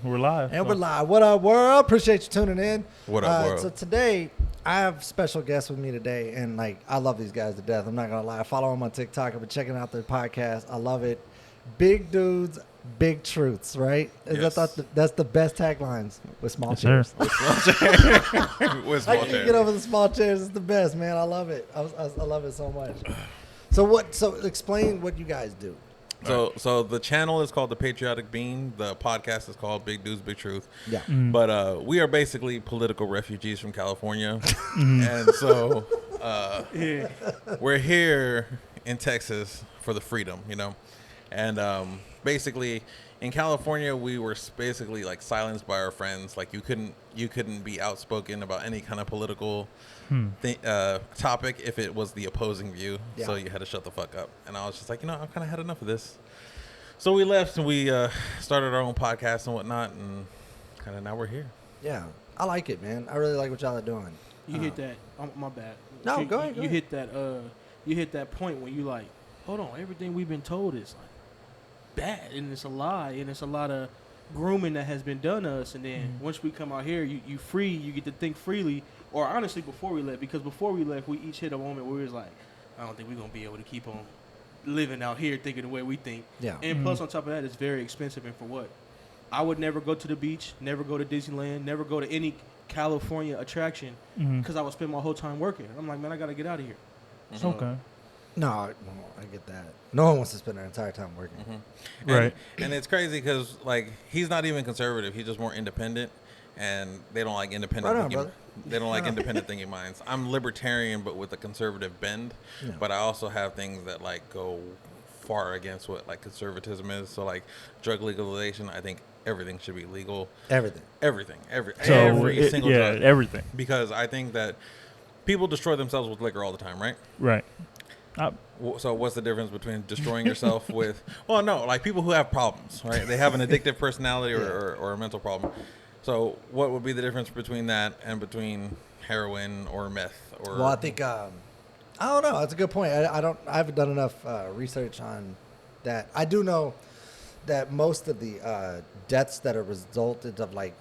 We're live. And we're live. What up, world? Appreciate you tuning in. What up, world? So today, I have special guests with me today, and I love these guys to death. I'm not gonna lie. I follow them on TikTok. I've been checking out their podcast. I love it. Big dudes, big truths. Right? Yes. That's the best taglines with small Yes, chairs. With small I can't chairs. get over the small chairs. It's the best, man. I love it. I love it so much. So explain what you guys do. So the channel is called the Patriotic Bean. The podcast is called Big Dudes, Big Truth. Yeah. But we are basically political refugees from California, and so we're here in Texas for the freedom, And basically, in California, we were basically like silenced by our friends. Like you couldn't be outspoken about any kind of political topic if it was the opposing view. Yeah. So you had to shut the fuck up. And I was just like, I've kind of had enough of this. So we left and we started our own podcast and whatnot, and kind of now we're here. Yeah. I like it, man. I really like what y'all are doing. You hit that. My bad. No, go ahead. You hit that. You hit that point when you like, hold on. Everything we've been told is like bad, and it's a lie, and it's a lot of grooming that has been done to us. And then once we come out here, you free. You get to think freely. Or honestly, before we left, because before we left, we each hit a moment where we was like, I don't think we're gonna be able to keep on living out here thinking the way we think. Yeah. And plus, on top of that, it's very expensive. And for what? I would never go to the beach, never go to Disneyland, never go to any California attraction because I would spend my whole time working. I'm like, man, I gotta get out of here. So, Okay. No, I get that. No one wants to spend their entire time working. Right. And it's crazy because like he's not even conservative. He's just more independent, and they don't like independent. Right on, thinking, brother. They don't like independent thinking minds. I'm libertarian, but with a conservative bend. Yeah. But I also have things that like go far against what like conservatism is. So like drug legalization, I think everything should be legal. Everything. Every single drug. Everything. Because I think that people destroy themselves with liquor all the time, right? Right. So what's the difference between destroying yourself with? Well, no, like people who have problems, right? They have an addictive personality or a mental problem. So what would be the difference between that and between heroin or meth? Or Well, I think I don't know. That's a good point. I haven't done enough research on that. I do know that most of the deaths that are resulted of like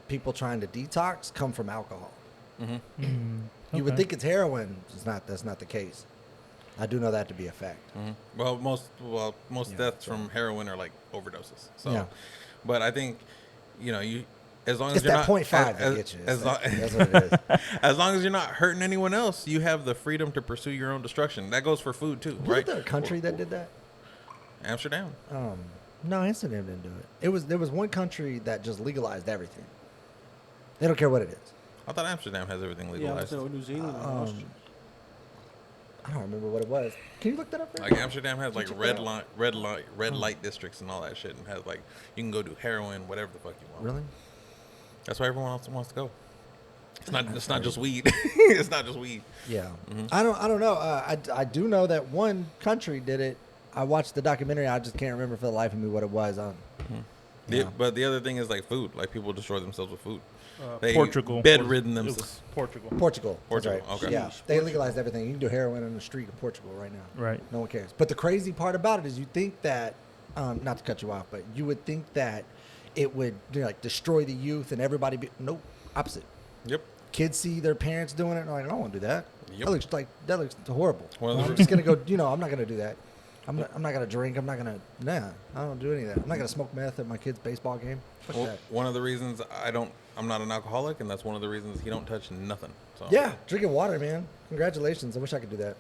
people trying to detox come from alcohol. You would think it's heroin. That's not the case. I do know that to be a fact. Well, most deaths from heroin are like overdoses. So, Yeah. but I think you. As long as It's you're that not 0.5 that gets you. That's what it is. as long as you're not hurting anyone else, you have the freedom to pursue your own destruction. That goes for food too, right? Wasn't there a country that did that? Amsterdam. No, Amsterdam didn't do it. There was one country that just legalized everything. They don't care what it is. I thought Amsterdam has everything yeah, I legalized. was New Zealand and Austria. I don't remember what it was. Can you look that up? Like Amsterdam has like Check it red out. light districts and all that shit, and has like you can go do heroin, whatever the fuck you want. Really? That's why everyone else wants to go. It's not just weed. It's not just weed. Yeah. I don't know. I do know that one country did it. I watched the documentary. I just can't remember for the life of me what it was. Yeah. But the other thing is like food. Like people destroy themselves with food. Portugal. Bedridden It themselves. was Portugal. Portugal. That's Portugal, right. okay. Yeah. They legalized everything. You can do heroin on the street of Portugal right now. Right. No one cares. But the crazy part about it is you think that, not to cut you off, but you would think that it would like destroy the youth and everybody be, nope, opposite. Yep. Kids see their parents doing it and they're like, I don't want to do that. Yep. That looks horrible. One of the I'm just gonna go. I'm not gonna do that. I'm not gonna drink. I don't do any of that. I'm not gonna smoke meth at my kid's baseball game. Fuck Well, that. one of the reasons I'm not an alcoholic, and that's one of the reasons he don't touch nothing. So Yeah, drinking water, man. Congratulations. I wish I could do that.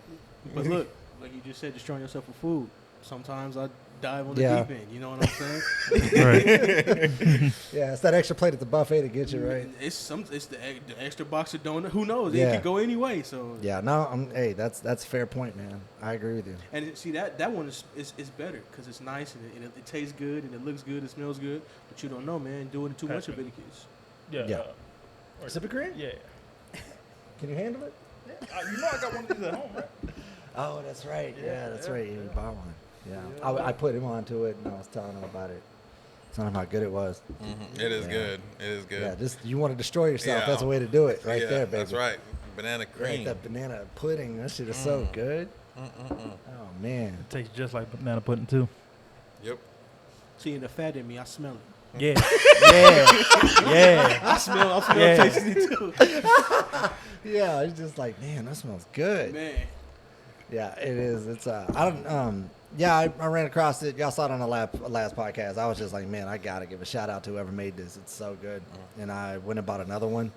But look, like you just said, destroying yourself with food. Sometimes I dive on the Yeah. deep end. You know what I'm saying? Right. Yeah, it's that extra plate at the buffet to get you right. It's the extra box of donut. Who knows? Yeah. It could go any way. So Yeah, no, hey, that's a fair point, man. I agree with you. And see that one is better because it's nice and it tastes good and it looks good, it smells good. But you don't know, man. Doing too much of it is. Yeah. Pacific Cream? Yeah. Can you handle it? You know I got one of these at home, right? Oh, that's right. Yeah, that's yeah, right. You bought one. Yeah, I put him onto it and I was telling him about it. Telling him how good it was. It is Yeah. good. It is good. Yeah, just you want to destroy yourself. Yeah. That's the way to do it, right Yeah, there, baby. That's right. Banana Right, cream. that banana pudding. That shit is so good. Oh man. It tastes just like banana pudding too. Yep. See, the fat in me, I smell it. Yeah. Yeah. I smell Yeah. tasting it too. Yeah, it's just like, man, that smells good. Man. Yeah, it is. It's I don't yeah, I ran across it. Y'all saw it on the last podcast. I was just like, man, I gotta give a shout out to whoever made this. It's so good. And I went and bought another one.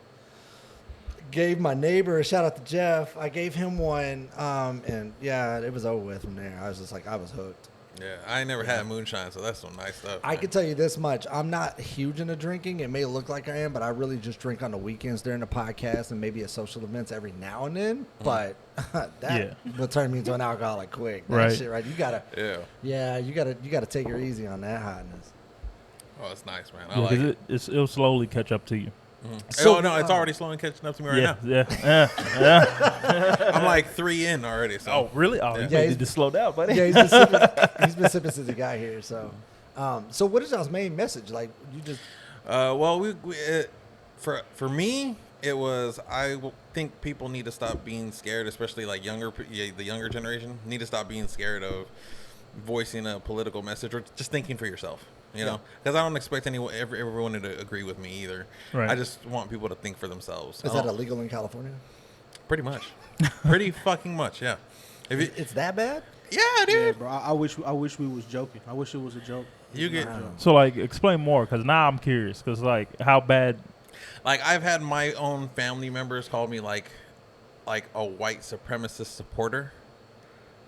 Gave my neighbor a shout out to Jeff. I gave him one, and yeah, it was over with from there. I was just like, I was hooked. Yeah, I ain't never had moonshine, so that's some nice stuff. I can tell you this much: I'm not huge into drinking. It may look like I am, but I really just drink on the weekends during the podcast and maybe at social events every now and then. But that will turn me into an alcoholic quick. That Right. shit, right? You gotta, Yeah. you gotta take her easy on that hotness. Oh, it's nice, man. I Yeah, like 'cause it. it'll slowly catch up to you. So, Oh no, it's already slowly catching up to me right Yeah, now. yeah. I'm like 3 in already. So. Oh, really? Oh, Yeah. you Yeah, need to slow down, buddy. Yeah, he's been sipping since he got here. So, so what is y'all's main message? Like, you just Well, for me, it was think people need to stop being scared, especially like the younger generation need to stop being scared of voicing a political message or just thinking for yourself. You know, because I don't expect everyone to agree with me either. Right. I just want people to think for themselves. is that illegal in California? Pretty much, pretty fucking much, yeah. If it, It's that bad? yeah, Yeah, dude. bro. I wish we was joking. I wish it was a joke. You It's get- not a joke. So, like, explain more, because now I'm curious, because, like, how bad... Like I've had my own family members call me like a white supremacist supporter.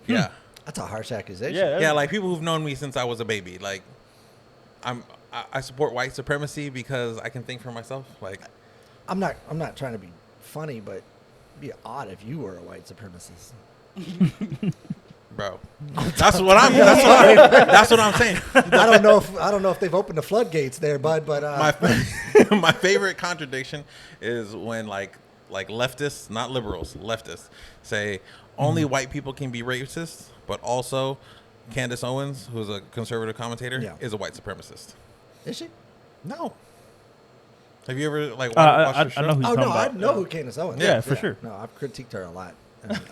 Yeah. That's a harsh accusation. Yeah, like people who've known me since I was a baby. Like, I support white supremacy because I can think for myself. Like, I'm not trying to be funny, but it'd be odd if you were a white supremacist. bro, that's what I'm saying. I don't know if they've opened the floodgates there, bud. But My favorite contradiction is when like leftists, not liberals, leftists say only white people can be racist, but also Candace Owens, who's a conservative commentator, is a white supremacist. is she? No. Have you ever like watched her show? I know who you're Oh talking no, I about. know who Candace Owens. Yeah, for sure. No, I've critiqued her a lot.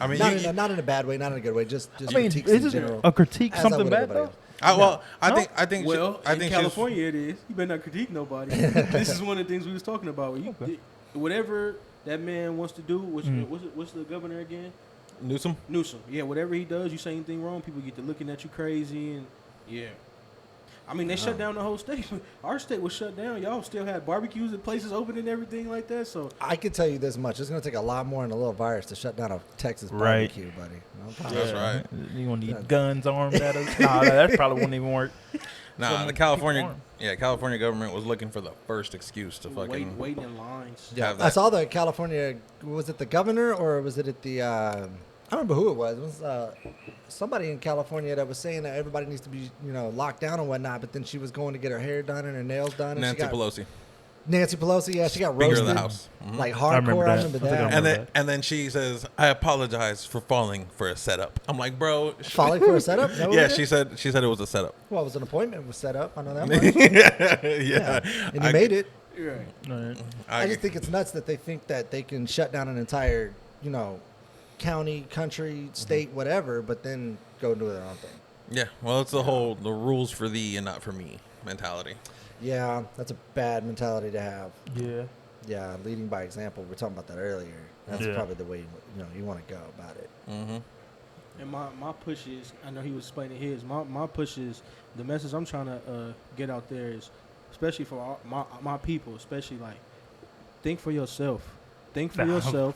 I mean, not in a bad way, not in a good way. Just I mean, critiques in is general. a critique as I something would bad, everybody though? else. I think Well, I in think California it is. You better not critique nobody. This is one of the things we was talking about. Where whatever that man wants to do, what's the governor again? Newsom. Newsom. Yeah, whatever he does, you say anything wrong, people get to looking at you crazy, and yeah. I mean, they shut down the whole state. Our state was shut down. Y'all still had barbecues and places open and everything like that. So I can tell you this much: it's going to take a lot more than a little virus to shut down a Texas Right. barbecue, buddy. No problem. That's right. You gonna need guns armed at us? Nah, that probably wouldn't even work. Nah, Someone the keep California, armed. California government was looking for the first excuse to fucking. waiting in lines. Yeah, have I that. saw the California. Was it the governor or was it at the? I don't remember who it was. It was somebody in California that was saying that everybody needs to be, locked down and whatnot. But then she was going to get her hair done and her nails done. And Nancy she got, Pelosi, Nancy Pelosi, yeah, she got Speaker roasted. of the House. Mhm. Like I remember hardcore. that. I remember I think I that. remember And then she says, "I apologize for falling for a setup." I'm like, bro. Falling for a setup? No, Yeah, she said it was a setup. Well, it was an appointment was set up. I know that much. yeah. And you made it. Right. All right. I just think it's nuts that they think that they can shut down an entire, county, country, state, whatever, but then go do their own thing. Yeah, well, it's the rules for thee and not for me mentality. Yeah, that's a bad mentality to have. Yeah. Yeah, leading by example. We were talking about that earlier. That's Yeah. probably the way you want to go about it. Mm-hmm. And my push is, I know he was explaining his. My push is, the message I'm trying to get out there is, especially for my people, especially like, think for yourself. Think for yourself.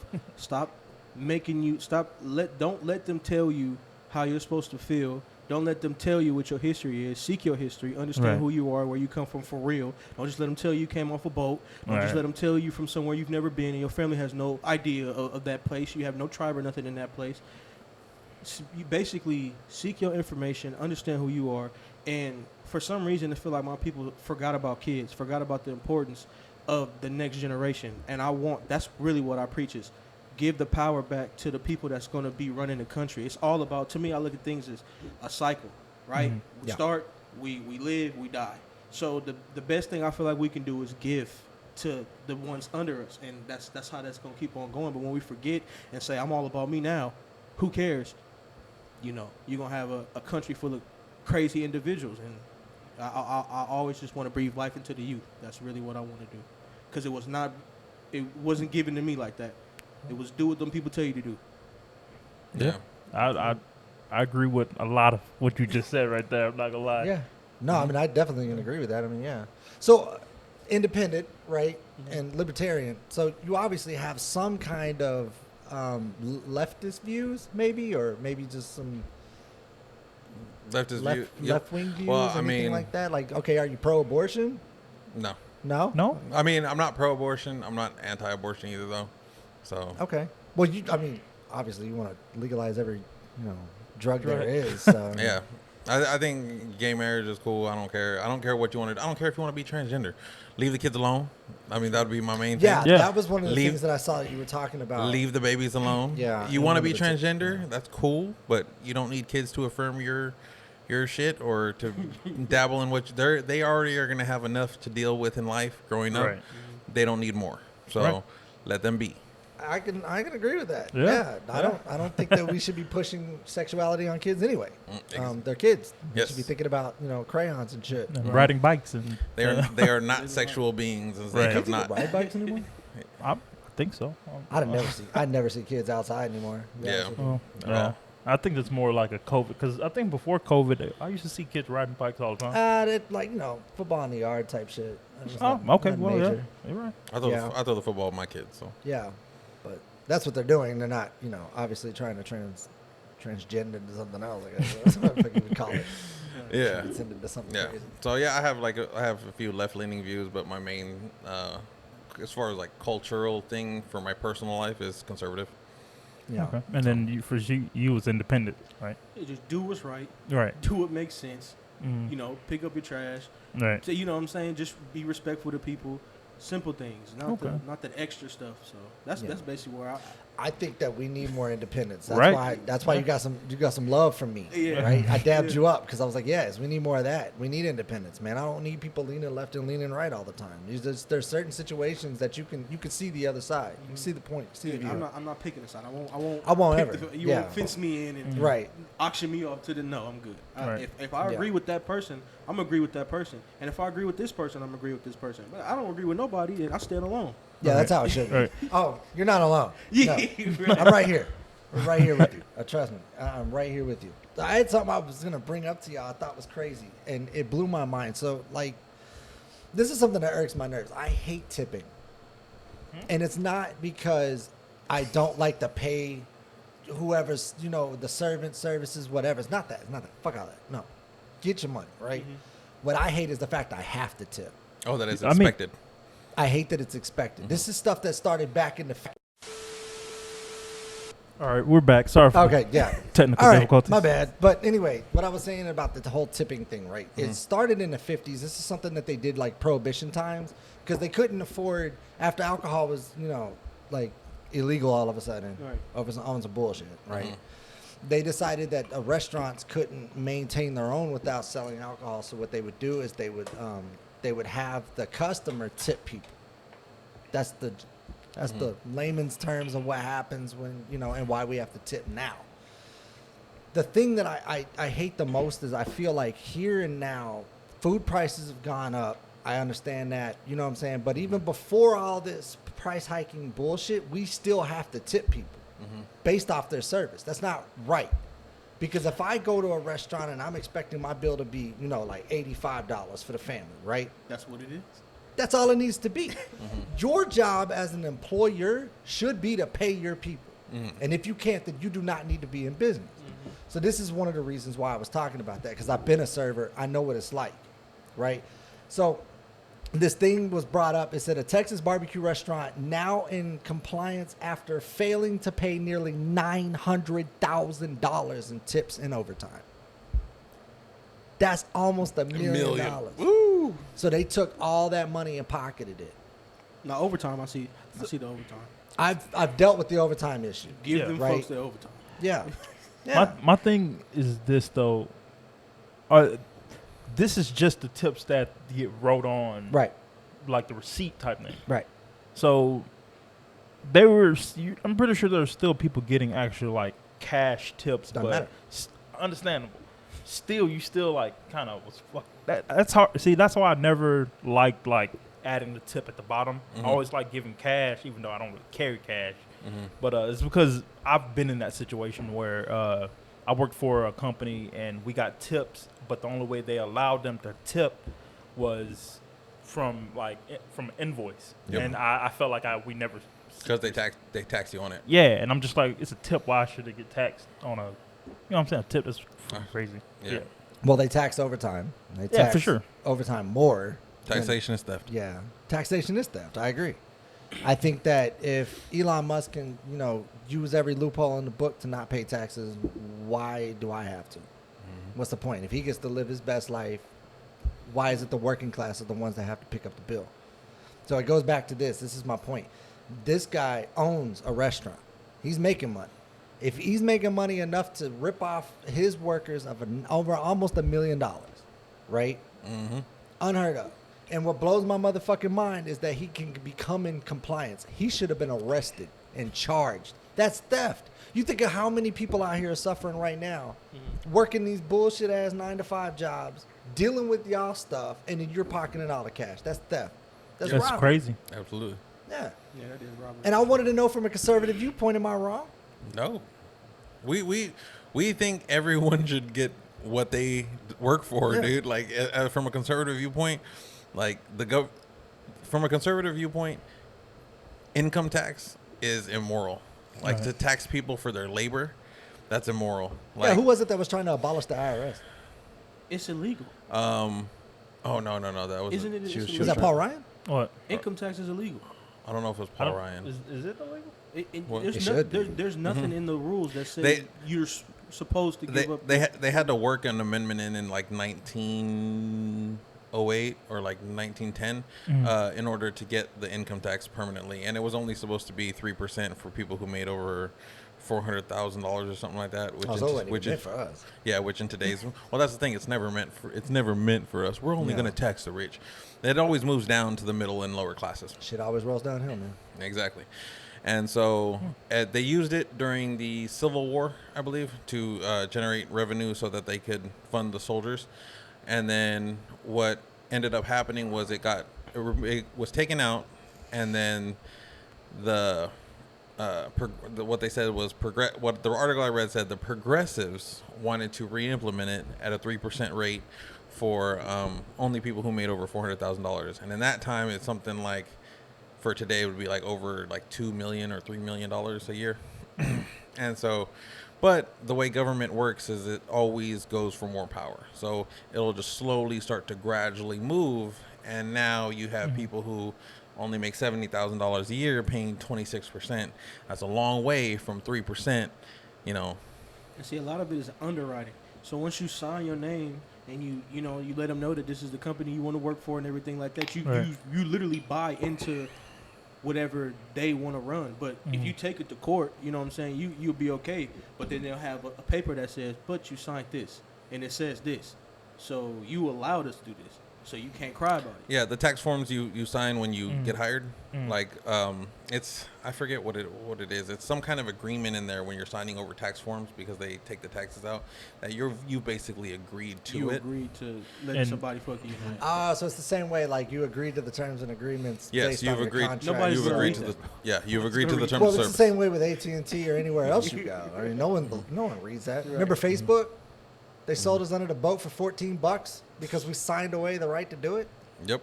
Don't let them tell you how you're supposed to feel. Don't let them tell you what your history is. Seek your history. Understand Right. who you are, where you come from for real. Don't just let them tell you came off a boat. Don't just Right. let them tell you from somewhere you've never been and your family has no idea of that place. You have no tribe or nothing in that place. You basically seek your information, understand who you are, and for some reason I feel like my people forgot about kids, forgot about the importance of the next generation. And that's really what I preach is, give the power back to the people that's going to be running the country. It's all about, to me, I look at things as a cycle, right? Mhm. We Yeah. start, we live, we die. So the best thing I feel like we can do is give to the ones under us, and that's how that's going to keep on going. But when we forget and say, I'm all about me now, who cares? You're going to have a country full of crazy individuals, and I always just want to breathe life into the youth. That's really what I want to do, because it wasn't given to me like that. It was do what them people tell you to do. Yeah. I agree with a lot of what you just said right there. I'm not gonna lie. Yeah. No, I mean, I definitely can agree with that. I mean, yeah. So, independent, right, and libertarian. So you obviously have some kind of leftist views, maybe, or maybe just some left wing views, Well, I anything mean, like that. Like, okay, are you pro-abortion? No. No. No. I mean, I'm not pro-abortion. I'm not anti-abortion either, though. So. Okay. Well, I mean, obviously, you want to legalize every, drug there is. So, I mean, Yeah. I think gay marriage is cool. I don't care. I don't care what you want to do. I don't care if you want to be transgender. Leave the kids alone. I mean, that would be my main thing. Yeah, that was one of the things that I saw that you were talking about. Leave the babies alone. Yeah. You want to be transgender? That's cool, but you don't need kids to affirm your shit or to dabble in what they already are going to have enough to deal with in life growing up. Right. They don't need more. So let them be. I can agree with that. Yeah. I don't think that we should be pushing sexuality on kids anyway. They're kids. They Yes. should be thinking about crayons and shit. And riding bikes and They are not sexual beings. And Right. they have Kids not. even ride bikes anymore? I think so. I never see kids outside anymore. to be Yeah. honest with you. Oh, At yeah. all. I think it's more like a COVID, because I think before COVID, I used to see kids riding bikes all the time. It, like football in the yard type shit. It's Oh, not- okay. not Well, major. yeah, you're right. I throw the football with my kids. So Yeah, but that's what they're doing. They're not, obviously trying to transgender into something else. I guess that's what you would call it. yeah. Transcend into something Yeah. crazy. So yeah, I have a few left leaning views, but my main as far as like cultural thing for my personal life is conservative. Yeah. Okay. And then you was independent, right? Yeah, just do what's right. Right. Do what makes sense. Mm. Pick up your trash. Right. So, you know what I'm saying? Just be respectful to people. Simple things, not the extra stuff. So that's basically where I think that we need more independence. That's Right. why you got some love from me. Yeah. Right. I dabbed you up because I was like, yes, we need more of that. We need independence, man. I don't need people leaning left and leaning right all the time. There's certain situations that you can see the other side. You can see the point. See the view. I'm not picking a side. I won't pick ever. You won't fence me in and Right. auction me off to the no. I'm good. Right. If I agree with that person, I'm agree with that person. And if I agree with this person, I'm agree with this person. But I don't agree with nobody, then I stand alone. Yeah, that's how it should be. Right. Oh, you're not alone. Yeah, No. I'm right here. I'm right here with you. Trust me. I'm right here with you. I had something I was going to bring up to y'all I thought was crazy, and it blew my mind. So, this is something that irks my nerves. I hate tipping. And it's not because I don't like to pay whoever's, the servant services, whatever. It's not that. Fuck all that. No. Get your money, right? Mm-hmm. What I hate is the fact I have to tip. Oh, that is I mean- expected. I hate that it's expected. This is stuff that started back in the... All right, we're back. Sorry for Okay, yeah. technical All right, difficulties. my bad. But anyway, what I was saying about the whole tipping thing, right? It started in the 50s. This is something that they did like prohibition times because they couldn't afford, after alcohol was, illegal all of a sudden. Right. Over some bullshit, right? They decided that restaurants couldn't maintain their own without selling alcohol. So what they would do is they would have the customer tip people. That's the layman's terms of what happens when, and why we have to tip now. The thing that I hate the most is I feel like here and now, food prices have gone up. I understand that, you know what I'm saying? But even before all this price hiking bullshit, we still have to tip people based off their service. That's not right. Because if I go to a restaurant and I'm expecting my bill to be, like $85 for the family, right? That's what it is. That's all it needs to be. Your job as an employer should be to pay your people. And if you can't, then you do not need to be in business. So this is one of the reasons why I was talking about that, because I've been a server. I know what it's like, right? So this thing was brought up. It said a Texas barbecue restaurant now in compliance after failing to pay nearly $900,000 in tips and overtime. That's almost $1 million. Woo! So they took all that money and pocketed it. Now overtime, I see the overtime. I've dealt with the overtime issue. Give Yeah. them Right. folks their overtime. Yeah. Yeah. My thing is this though. This is just the tips that get wrote on, Right. like the receipt type thing. Right. So I'm pretty sure there's still people getting actual like cash tips, Doesn't but matter. understandable. Still, you still like kind of was that's hard. See, that's why I never liked like adding the tip at the bottom. Mhm. I always like giving cash, even though I don't really carry cash. Mhm. But it's because I've been in that situation where I worked for a company and we got tips, but the only way they allowed them to tip was from from an invoice, Yep. and I felt like we never. Because they tax you on it. Yeah, and I'm just like, it's a tip. Why should it get taxed on a, you know what I'm saying, a tip? That's crazy. Yeah. Well, they tax overtime. They tax Yeah, for sure. overtime more. Taxation is theft. Yeah, taxation is theft. I agree. I think that if Elon Musk can, use every loophole in the book to not pay taxes, why do I have to? What's the point? If he gets to live his best life, why is it the working class are the ones that have to pick up the bill? So it goes back to this. This is my point. This guy owns a restaurant. He's making money. If he's making money enough to rip off his workers of over almost $1 million, right? Mm-hmm. Unheard of. And what blows my motherfucking mind is that he can become in compliance. He should have been arrested and charged. That's theft. You think of how many people out here are suffering right now, working these bullshit ass 9-to-5 jobs, dealing with y'all stuff, and then you're pocketing all the cash. That's theft. That's robbery. Crazy. Absolutely. Yeah. Yeah, that is robbery. And I wanted to know from a conservative viewpoint, am I wrong? No. We think everyone should get what they work for, Yeah. dude. Like from a conservative viewpoint, like from a conservative viewpoint, income tax is immoral. Like to tax people for their labor, that's immoral. Like, Yeah, who was it that was trying to abolish the IRS? It's illegal. Oh no, that was. Isn't it- She was, it's she Was was that Paul Ryan? What? Income tax is illegal. I don't know if it was I Paul don't- Ryan. Is it illegal? Well, it should be. There's nothing in the rules that says They- you're supposed to give up. They had to work an amendment in like 1908 or like 1910 in order to get the income tax permanently, and it was only supposed to be 3% for people who made over $400,000 or something like that. Which Which is for us. yeah, which in today's well, that's the thing. It's never meant for us. We're only Yeah. going to tax the rich. It always moves down to the middle and lower classes. Shit always rolls downhill, man. Exactly. And so they used it during the Civil War, I believe, to generate revenue so that they could fund the soldiers. And then what ended up happening was it was taken out, and then what they said was what the article I read said the progressives wanted to re-implement it at a 3% rate for only people who made over $400,000. And in that time, it's something like, for today, it would be like over like $2 million or $3 million a year. And so, but the way government works is it always goes for more power. So it'll just slowly start to gradually move. And now you have people who only make $70,000 a year paying 26%. That's a long way from 3%, And see, a lot of it is underwriting. So once you sign your name and you let them know that this is the company you want to work for and everything like that, you literally buy into whatever they want to run. But if you take it to court, you know what I'm saying, you'll be okay. But then they'll have a paper that says, but you signed this, and it says this. So you allowed us to do this. So you can't cry about it. Yeah, the tax forms you sign when you get hired, like it's I forget what it is. It's some kind of agreement in there when you're signing over tax forms because they take the taxes out that you basically agreed to You it. agreed to letting somebody fuck you. So it's the same way, like you agreed to the terms and agreements. Yes, based you've on your agreed. contract. Nobody's You've gonna agreed read to that. you've agreed to the terms Well, of it's service. the same way with AT&T or anywhere else you go. I mean, no one reads that. Remember Facebook? They sold us under the boat for $14 because we signed away the right to do it. Yep.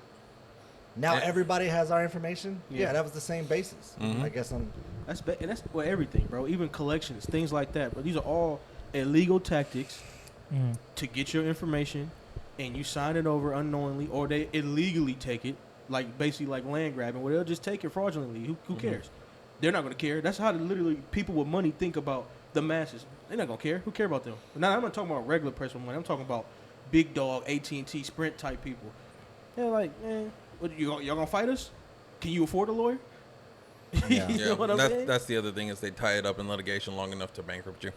Now Yeah. everybody has our information. Yeah. Yeah, that was the same basis. I guess And that's everything, bro. Even collections, things like that. But these are all illegal tactics to get your information, and you sign it over unknowingly, or they illegally take it, like basically like land grabbing, where they'll just take it fraudulently. Who cares? They're not gonna care. That's how literally people with money think about the masses. They're not gonna care. Who care about them? Now I'm not talking about regular person with money. I'm talking about big dog, AT&T, Sprint type people. They're like, man, what, y'all gonna fight us? Can you afford a lawyer? Yeah. You know what I'm saying? That's the other thing is they tie it up in litigation long enough to bankrupt you.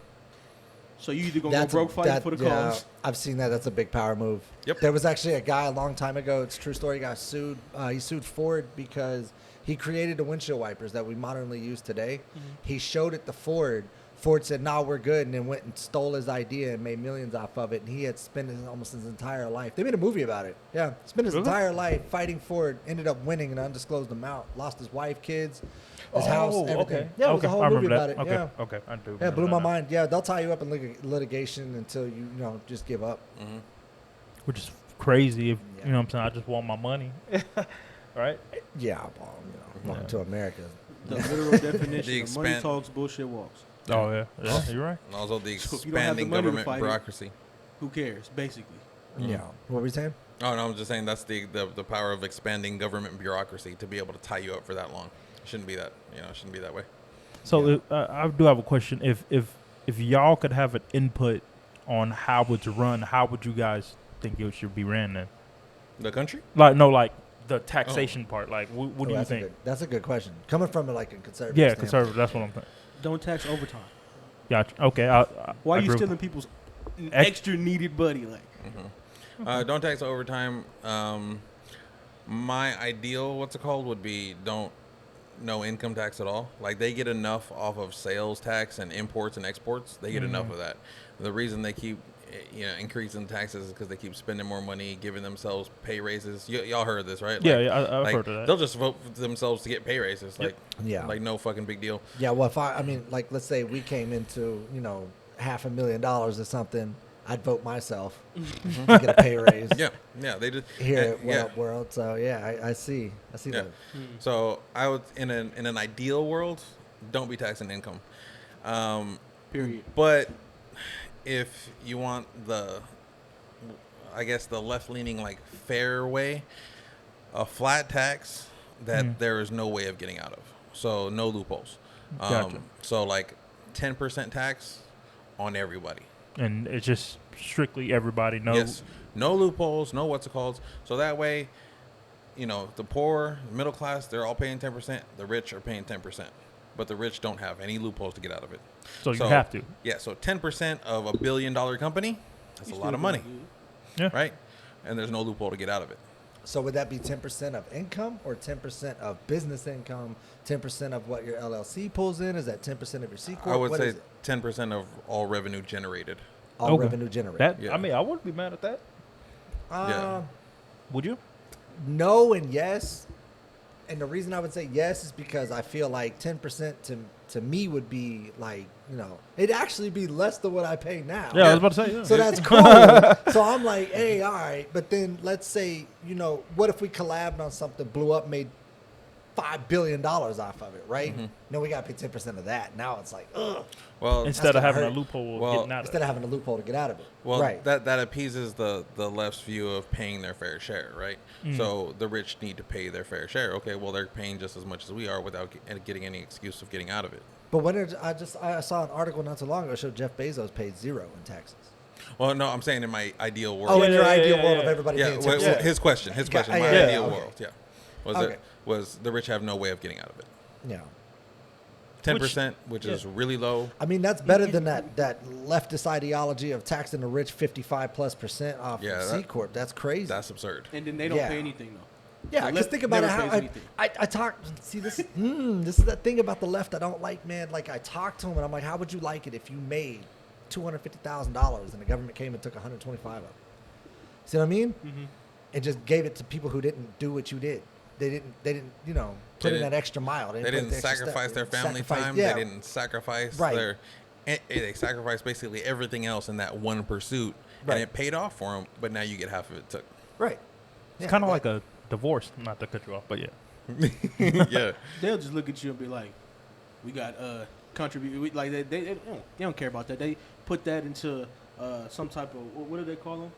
So you either gonna go broke fighting for the cause. I've seen that. That's a big power move. Yep. There was actually a guy a long time ago. It's a true story. He got sued. He sued Ford because he created the windshield wipers that we modernly use today. He showed it to Ford Ford said, "No, we're good," and then went and stole his idea and made millions off of it. And he had spent almost his entire life. They made a movie about it. Yeah, spent his entire life fighting for it. Ended up winning an undisclosed amount. Lost his wife, kids, his house, everything. Okay. Yeah, it was a whole movie about it. Okay. Yeah. Okay. I do. Yeah, blew my mind. Yeah, they'll tie you up in litigation until you just give up. Mm-hmm. Which is crazy. If you know what I'm saying, I just want my money. Right? Yeah, well, welcome to America. The literal definition of money talks, bullshit walks. Oh yeah, you're right. And also the So if you don't have the expanding money to government fight it, bureaucity. Who cares, basically? Yeah. What were we saying? Oh no, I'm just saying that's the power of expanding government bureaucracy to be able to tie you up for that long. It shouldn't be that it shouldn't be that way. So I do have a question. If y'all could have an input on how it's run, how would you guys think it should be ran then? The country? Like the taxation part. Like, what do you think? That's a good question. Coming from a conservative. Yeah, standpoint. conservative. That's what I'm thinking. Don't tax overtime. Gotcha. Okay. Why I are you agree. stealing people's extra needed money? Like, Don't tax overtime. My ideal, would be no income tax at all. Like they get enough off of sales tax and imports and exports. They get enough of that. The reason they keep increasing taxes is because they keep spending more money, giving themselves pay raises. Y'all heard this, right? I've heard of that. They'll just vote for themselves to get pay raises. Yep. Like no fucking big deal. Yeah, well, if let's say we came into, $500,000 or something, I'd vote myself to get a pay raise. Yeah, they just Here at Whattup World. So yeah, I see that. So I would, in an ideal world, don't be taxing income. period. But if you want the left-leaning, fair way, a flat tax that there is no way of getting out of. So no loopholes. Gotcha. So 10% tax on everybody. And it's just strictly everybody. Yes. No loopholes, no what's it called. So that way, the poor, middle class, they're all paying 10%. The rich are paying 10%. But the rich don't have any loopholes to get out of it. So you have to. Yeah, so 10% of $1 billion company, that's a lot of money. Yeah. Right? And there's no loophole to get out of it. So would that be 10% of income or 10% of business income, 10% of what your LLC pulls in? Is that 10% of your C Corp? I would say 10% of all revenue generated. All revenue generated. I mean, I wouldn't be mad at that. Yeah. Would you? No and yes. And the reason I would say yes is because I feel like 10% to me would be it'd actually be less than what I pay now. Yeah, I was about to say. Yeah. So that's cool. So I'm like, hey, all right. But then let's say, what if we collabed on something, blew up, made $5 billion off of it, right? Mm-hmm. No, we got to pay 10% of that. Now it's like, ugh. Well, Instead of gonna having hurt. a loophole Well, getting out of Instead it. of having a loophole to get out of it. well, right. that appeases the left's view of paying their fair share, right? So the rich need to pay their fair share. Okay, well, they're paying just as much as we are without getting any excuse of getting out of it. But I saw an article not so long ago that showed Jeff Bezos paid $0 in taxes. Well, no, I'm saying in my ideal world. Oh, in your yeah, ideal yeah, world yeah. of everybody Yeah, paying 10%. his question, my yeah, ideal okay. world, was Okay. was the rich have no way of getting out of it. Yeah. 10%, which is really low. I mean, that's better than that leftist ideology of taxing the rich 55+% off Yeah, of C Corp. That's crazy. That's absurd. And then they don't Yeah. pay anything though. Yeah, The because left think about it. never How pays anything. I talk. See this. This is that thing about the left I don't like, man. Like I talk to him and I'm like, how would you like it if you made $250,000 and the government came and took 125 of it? See what I mean? Mm-hmm. And just gave it to people who didn't do what you did. They didn't. Put in that extra mile. They put didn't the extra sacrifice step. their family time. Yeah. They didn't sacrifice Right. they sacrificed basically everything else in that one pursuit, Right. and it paid off for them. But now you get half of it took. Right. It's kind of like a divorce. Not to cut you off, but yeah. Yeah. They'll just look at you and be like, "We got contribute." Like they don't care about that. They put that into some type of what do they call them?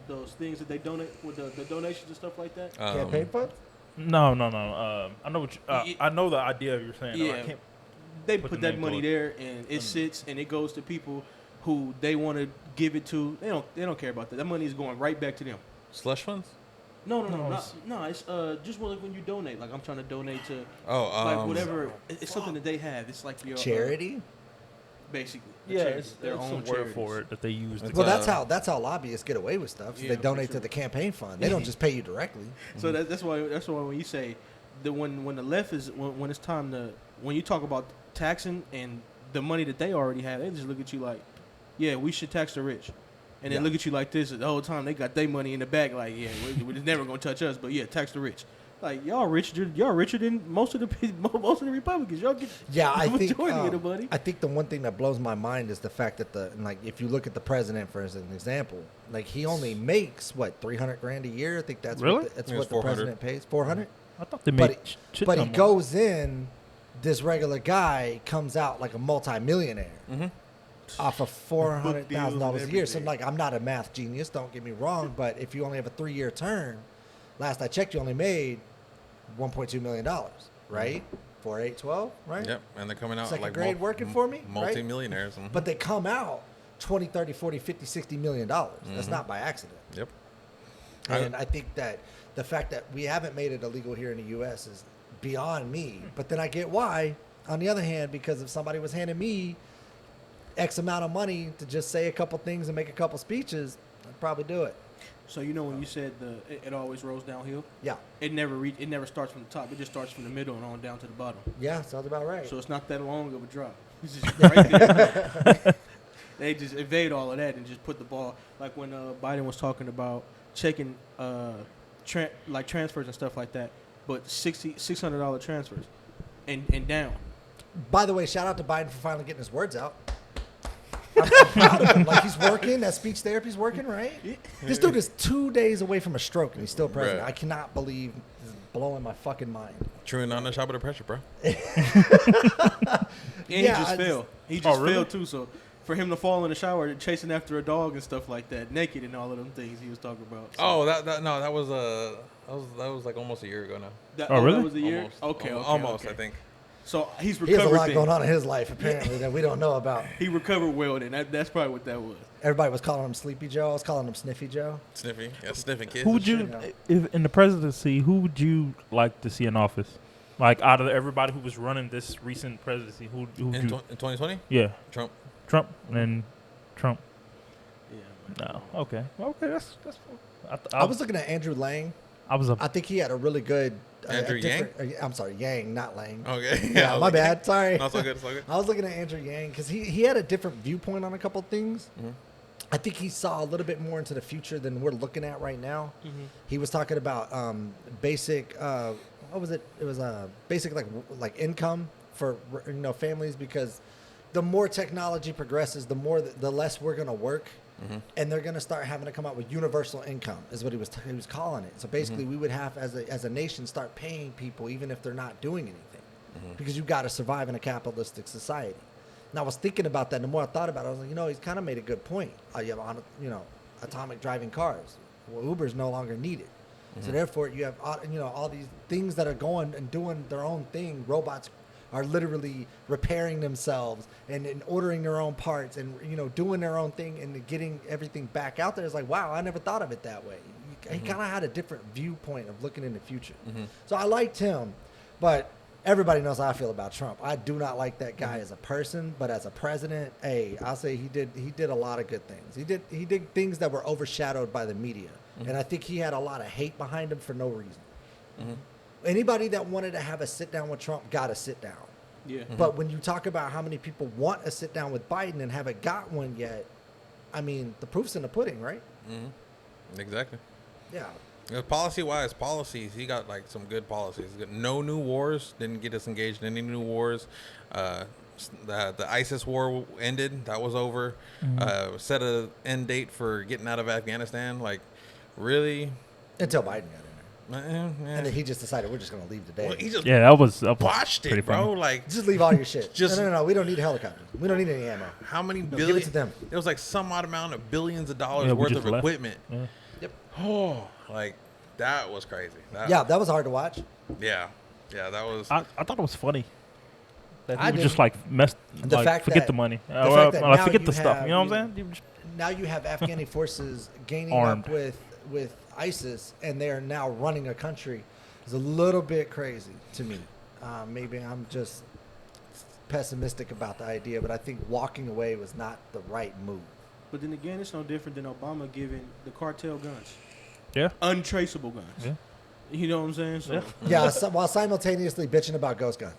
Those things that they donate with the donations and stuff like that. campaign funds. No. I know what I know the idea you're saying. Yeah. I can't They put put the that name money to it. there, and it sits, and it goes to people who they want to give it to. They don't care about that. That money is going right back to them. Slush funds. No, No, it's just when you donate. Like I'm trying to donate to Oh, whatever. It's something that they have. It's like your Charity. basically. Yeah, charity. it's their some own word charities. for it that they use. To Well, that's how lobbyists get away with stuff. So Yeah, they for donate to sure. the campaign fund. They don't just pay you directly. So that's why when you say when the left is when it's time to when you talk about taxing and the money that they already have, they just look at you like, yeah, we should tax the rich. And then look at you like this the whole time. They got their money in the back like, yeah, we're never going to touch us, but yeah, tax the rich. Like, y'all richer than most of the Republicans. Y'all get I the think majority of the money. I think the one thing that blows my mind is the fact that if you look at the president for as an example, like he only makes what $300,000 a year. I think that's really? what the president pays. 400. I thought they made. But he goes in. This regular guy comes out like a multimillionaire off of $400,000 a year. So I'm not a math genius. Don't get me wrong. But if you only have a 3-year term, last I checked, you only made $1.2 million, right? 4, 8, 12, right? Yep, and they're coming out second like grade working for me, multi-millionaires. Right? But they come out 20, 30, 40, 50, 60 million dollars. That's not by accident. Yep. And I think that the fact that we haven't made it illegal here in the U.S. is beyond me. But then I get why. On the other hand, because if somebody was handing me X amount of money to just say a couple things and make a couple speeches, I'd probably do it. So when you said it always rolls downhill? Yeah. It never starts from the top. It just starts from the middle and on down to the bottom. Yeah, sounds about right. So it's not that long of a drop. It's just right there. They just evade all of that and just put the ball. Like when Biden was talking about checking transfers and stuff like that, but $600 transfers and down. By the way, shout out to Biden for finally getting his words out. I'm proud of him. Like he's working. That speech therapy's working, right? This dude is 2 days away from a stroke and he's still president. Right. I cannot believe this is blowing my fucking mind. True, not on the top of the pressure, bro. And he just fell. He just really? fell too. So for him to fall in the shower chasing after a dog and stuff like that, naked and all of them things he was talking about. So. Oh, that was like almost a year ago now. Really? That was a year? Almost. Okay. Almost, okay. I think. So he's He recovered. has a lot then. going on in his life apparently that we don't know about. He recovered well then. That's probably what that was. Everybody was calling him Sleepy Joe. I was calling him Sniffy Joe. Sniffy. Yeah, sniffing kids. Who would you, if in the presidency, who would you like to see in office? Like out of everybody who was running this recent presidency, who in 2020? Yeah, Trump. And Trump. Yeah. No. Okay. That's. I was looking at Andrew Lang. I think he had a really good. Andrew Yang? I'm sorry, Yang, not Lang. Okay. Yeah, my bad. Sorry. No, it's all good. It's all good. I was looking at Andrew Yang because he had a different viewpoint on a couple things. Mm-hmm. I think he saw a little bit more into the future than we're looking at right now. Mm-hmm. He was talking about basic. What was it? It was basic like income for families, because the more technology progresses, the less we're gonna work. Mm-hmm. And they're going to start having to come out with universal income is what he was calling it. So basically we would have as a nation start paying people even if they're not doing anything, because you've got to survive in a capitalistic society. And I was thinking about that. And the more I thought about it, I was like, he's kind of made a good point. You have atomic driving cars. Well, Uber's no longer needed. So therefore you have all these things that are going and doing their own thing. Robots are literally repairing themselves and ordering their own parts and doing their own thing and getting everything back out there. It's like, wow, I never thought of it that way. He kind of had a different viewpoint of looking in the future. So I liked him, but everybody knows how I feel about Trump. I do not like that guy as a person, but as a president, I'll say he did a lot of good things. He did things that were overshadowed by the media, and I think he had a lot of hate behind him for no reason. Anybody that wanted to have a sit down with Trump got a sit down. Yeah. But when you talk about how many people want a sit down with Biden and haven't got one yet, I mean, the proof's in the pudding, right? Exactly. Yeah. Policies, he got like some good policies. No new wars, didn't get us engaged in any new wars. The ISIS war ended, that was over. Set an end date for getting out of Afghanistan. Like, really? Until Biden got in there. Yeah. And then he just decided we're just going to leave today. Well, he just that was botched it, bro. Funny. Like, just leave all your shit. No. We don't need helicopters. We don't need any ammo. How many Give it to them. It was like some odd amount of billions of dollars we worth just of left. equipment. Yeah. Yep. Oh, like that was crazy. That was hard to watch. Yeah, that was. I thought it was funny. That I he was just didn't. forget the money. fact that now Forget you the stuff. have- You know what I'm saying? Now you have Afghani forces gaining Armed. up with ISIS, and they are now running a country. It's a little bit crazy to me. Maybe I'm just pessimistic about the idea, but I think walking away was not the right move. But then again, it's no different than Obama giving the cartel guns. Yeah. Untraceable guns. Yeah. You know what I'm saying? So, Yeah, while simultaneously bitching about ghost guns.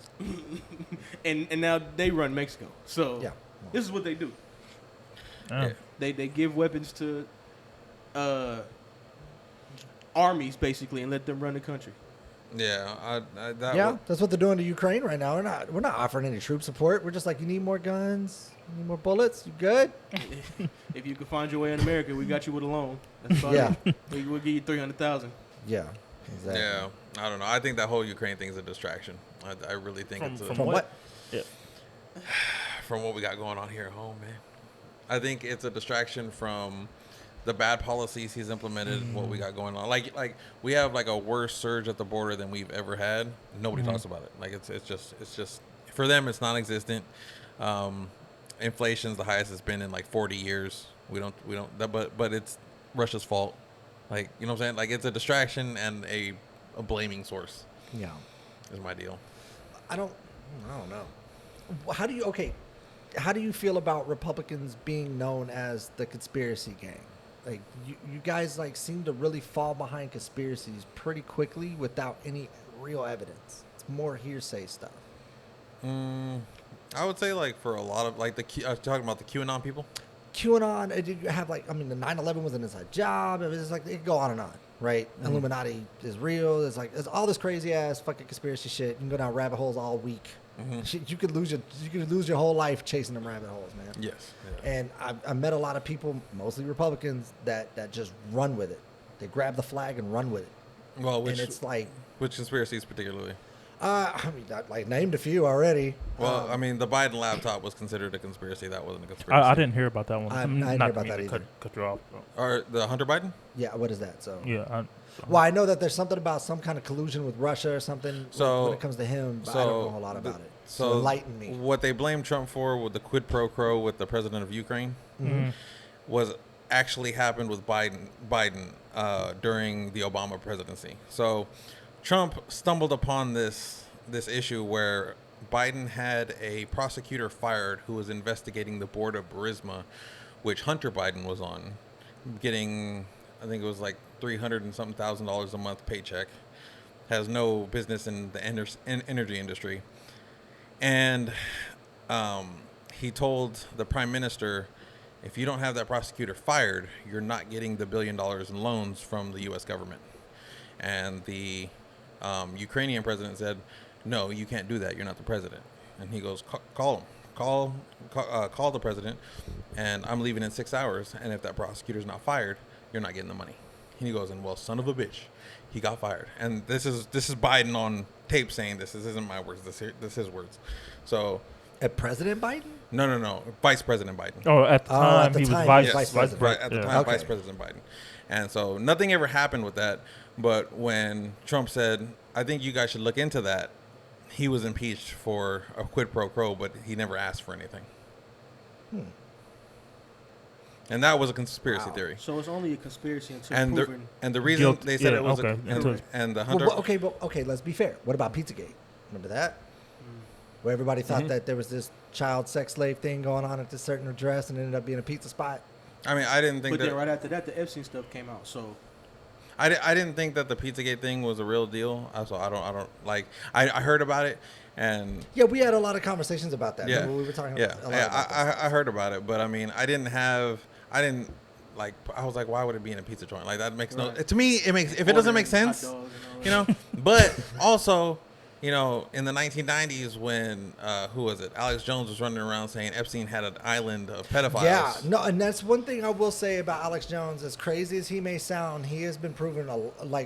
and now they run Mexico. So Yeah. this is what they do. Yeah. They give weapons to armies basically and let them run the country. Yeah, That's what they're doing to Ukraine right now. We're not offering any troop support. We're just like, you need more guns, you need more bullets. You good? If you can find your way in America, we got you with a loan. That's about it. We'll give you $300,000. Yeah, exactly. Yeah, I don't know. I think that whole Ukraine thing is a distraction. I really think it's from From what? Yeah. from what we got going on here at home, man. I think it's a distraction from the bad policies he's implemented, what we got going on. Like we have like a worse surge at the border than we've ever had. Nobody talks about it. Like it's just for them it's non-existent. Inflation's the highest it's been in like 40 years. We don't but it's Russia's fault. Like, you know what I'm saying? Like it's a distraction and a blaming source. Yeah. Is my deal. I don't know. How do you feel about Republicans being known as the conspiracy gang? Like you guys like seem to really fall behind conspiracies pretty quickly without any real evidence. It's more hearsay stuff. I would say like for a lot of like I was talking about the QAnon people. QAnon, you have like, I mean, the 9/11 was an inside job. It was like, it could go on and on, right? Illuminati is real. There's all this crazy ass fucking conspiracy shit. You can go down rabbit holes all week. You could lose your whole life chasing them rabbit holes, man. Yes. Yeah. And I met a lot of people, mostly Republicans, that just run with it. They grab the flag and run with it. Well, and it's like, which conspiracies particularly? I mean, I like named a few already. Well, I mean, the Biden laptop was considered a conspiracy. That wasn't a conspiracy. I didn't hear about that one. I didn't hear about that either. Cut you off. Or the Hunter Biden? Yeah, what is that? So Yeah. well, I know that there's something about some kind of collusion with Russia or something when it comes to him, but I don't know a lot about it. So enlighten me. What they blamed Trump for with the quid pro quo with the president of Ukraine was actually happened with Biden during the Obama presidency. So Trump stumbled upon this issue where Biden had a prosecutor fired who was investigating the board of Burisma, which Hunter Biden was on, getting, I think it was like $300 and something thousand a month paycheck, has no business in the energy industry. And he told the prime minister, if you don't have that prosecutor fired, you're not getting the $1 billion in loans from the U.S. government. And the Ukrainian president said, no, you can't do that. You're not the president. And he goes, call him. Call the president, and I'm leaving in 6 hours. And if that prosecutor's not fired, you're not getting the money. And he goes, and well, son of a bitch, he got fired. And this is Biden on tape saying this. This isn't my words. This is his words. So, At President Biden? no, Vice President Biden. Oh, at the time he was vice president. Right, at the time, Okay. Vice President Biden. And so nothing ever happened with that. But when Trump said, I think you guys should look into that, he was impeached for a quid pro quo, but he never asked for anything. And that was a conspiracy theory. So it's only a conspiracy until And proven. the reason Guilt- they said yeah, it was okay. and the Hunter. Okay, let's be fair. What about Pizzagate? Remember that? Where everybody thought that there was this child sex slave thing going on at this certain address and it ended up being a pizza spot. I mean, I didn't think But that. then right after that, the Epstein stuff came out. So I didn't think that the Pizzagate thing was a real deal. So I don't like. I heard about it, and Yeah, we had a lot of conversations about that. yeah, Remember we were talking yeah, about a lot about that. I heard about it, but I mean, I didn't like. I was like, why would it be in a pizza joint? Like that makes no. Right. To me, it makes if it doesn't make ordering hot sense, dogs and all you that. know. But also, you know, in the 1990s when who was it? Alex Jones was running around saying Epstein had an island of pedophiles. Yeah, no, and that's one thing I will say about Alex Jones. As crazy as he may sound, he has been proven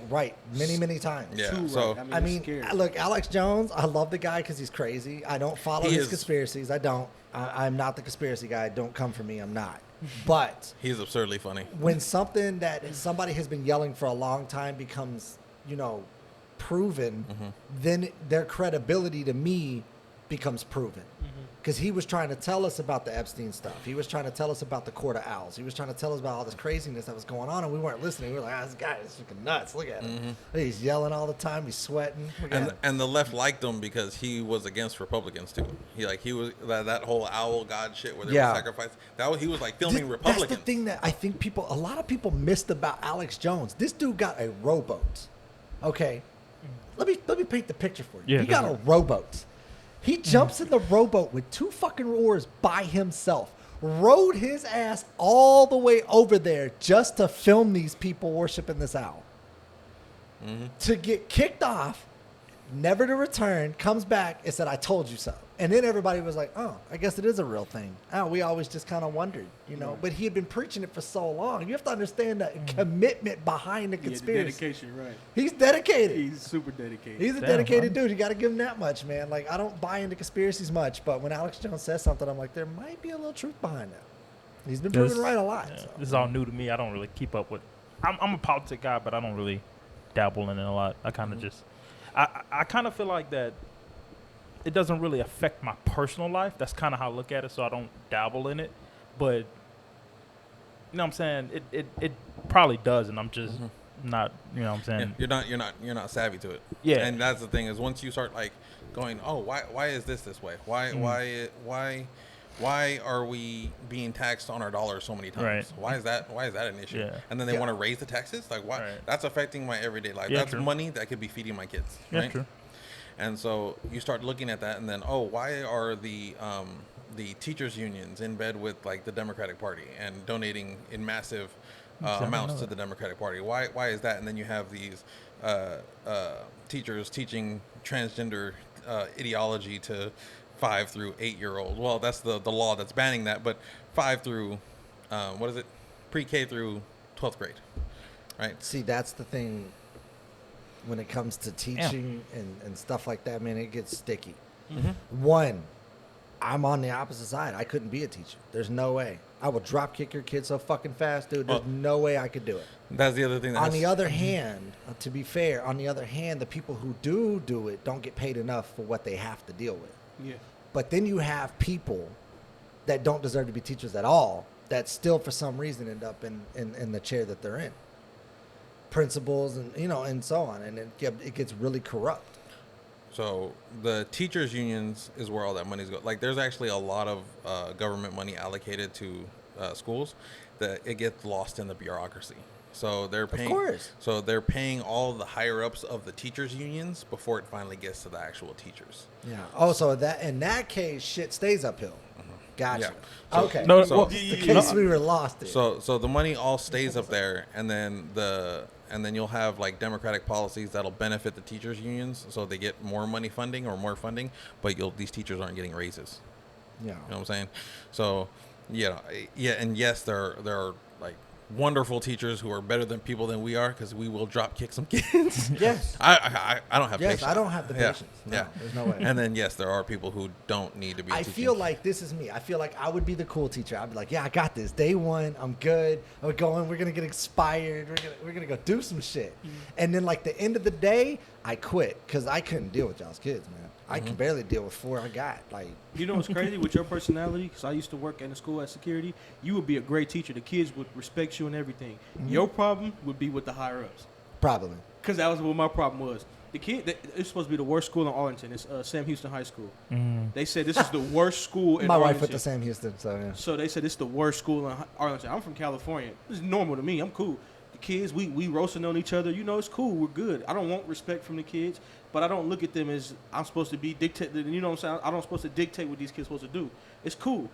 right many times. Yeah. Too So right. I mean, it's scary. look, Alex Jones, I love the guy because he's crazy. I don't follow He his is. conspiracies. I don't. I'm not the conspiracy guy. Don't come for me. I'm not. But he's absurdly funny. when something that somebody has been yelling for a long time becomes, proven, then their credibility to me becomes proven. Because he was trying to tell us about the Epstein stuff. He was trying to tell us about the Court of Owls. He was trying to tell us about all this craziness that was going on, and we weren't listening. We were like, this guy is freaking nuts. Look at him. He's yelling all the time. He's sweating. Look at him. And the left liked him because he was against Republicans too. He was that whole owl god shit where they Yeah. were sacrificing. He was like filming Republicans. That's the thing that I think a lot of people missed about Alex Jones. This dude got a rowboat. Okay, let me paint the picture for you. Yeah, he go got ahead. a rowboat, He jumps in the rowboat with 2 fucking oars by himself. Rowed his ass all the way over there just to film these people worshiping this owl. Mm-hmm. To get kicked off, never to return, comes back and said, I told you so. And then everybody was like, oh, I guess it is a real thing. Oh, we always just kind of wondered, you know. But he had been preaching it for so long. You have to understand the commitment behind the conspiracy. The dedication, right. He's dedicated. He's super dedicated. He's a dedicated dude. You got to give him that much, man. Like, I don't buy into conspiracies much, but when Alex Jones says something, I'm like, there might be a little truth behind that. He's been proven right a lot. Yeah, so. This is all new to me. I don't really keep up with. I'm a politic guy, but I don't really dabble in it a lot. I kind of just. I kind of feel like that. It doesn't really affect my personal life. That's kind of how I look at it, so I don't dabble in it. But you know what I'm saying? It probably does, and I'm just not. You know what I'm saying? Yeah, you're not savvy to it. Yeah. And that's the thing is once you start like going, oh, why is this way? Why are we being taxed on our dollars so many times? Right. Why is that an issue? Yeah. And then they want to raise the taxes? Like why? Right. That's affecting my everyday life. Yeah, That's true. money that could be feeding my kids. Yeah, right? true. And so you start looking at that, and then why are the teachers unions in bed with like the Democratic Party and donating in massive amounts to the Democratic Party? Why is that? And then you have these teachers teaching transgender ideology to 5 through 8-year-olds. Well, that's the law that's banning that, but 5 through pre-K through 12th grade, right? See, that's the thing. When it comes to teaching and stuff like that, man, it gets sticky. Mm-hmm. One, I'm on the opposite side. I couldn't be a teacher. There's no way. I will drop kick your kid so fucking fast, dude. There's no way I could do it. That's the other thing. On the other hand, to be fair, the people who do it don't get paid enough for what they have to deal with. Yeah. But then you have people that don't deserve to be teachers at all that still, for some reason, end up in the chair that they're in. Principals and and so on, and it gets really corrupt. So the teachers unions is where all that money's go. Like there's actually a lot of government money allocated to schools that it gets lost in the bureaucracy. So they're paying. Of course. So they're paying all the higher ups of the teachers unions before it finally gets to the actual teachers. Yeah. Oh, so that in that case, shit stays uphill. Gotcha. Yeah. So, okay. No, so the case we were lost in. So the money all stays up there, and then you'll have like democratic policies that'll benefit the teachers unions, so they get more money funding or more funding, but these teachers aren't getting raises. Yeah. You know what I'm saying? So yeah, and yes, there are like wonderful teachers who are better than people than we are because we will drop kick some kids. Yes. I don't have patience. Yes, I don't have the patience. Yeah. No, Yeah. There's no way. And then yes, there are people who don't need to be. I feel like this is me. I feel like I would be the cool teacher. I'd be like, yeah, I got this. Day one, I'm good. We're gonna get expired. We're gonna go do some shit. And then like the end of the day, I quit because I couldn't deal with y'all's kids, man. I could barely deal with 4 I got. Like, you know what's crazy with your personality? Because I used to work in a school as security. You would be a great teacher. The kids would respect you and everything. Your problem would be with the higher ups. Probably. Because that was what my problem was. It's supposed to be the worst school in Arlington. It's Sam Houston High School. They said this is the worst school in My Arlington. wife went to Sam Houston, so yeah. So they said this is the worst school in Arlington. I'm from California. This is normal to me. I'm cool. The kids, we roasting on each other. It's cool. We're good. I don't want respect from the kids, but I don't look at them as I'm supposed to be dictated. You know what I'm saying? I don't supposed to dictate what these kids supposed to do. It's cool.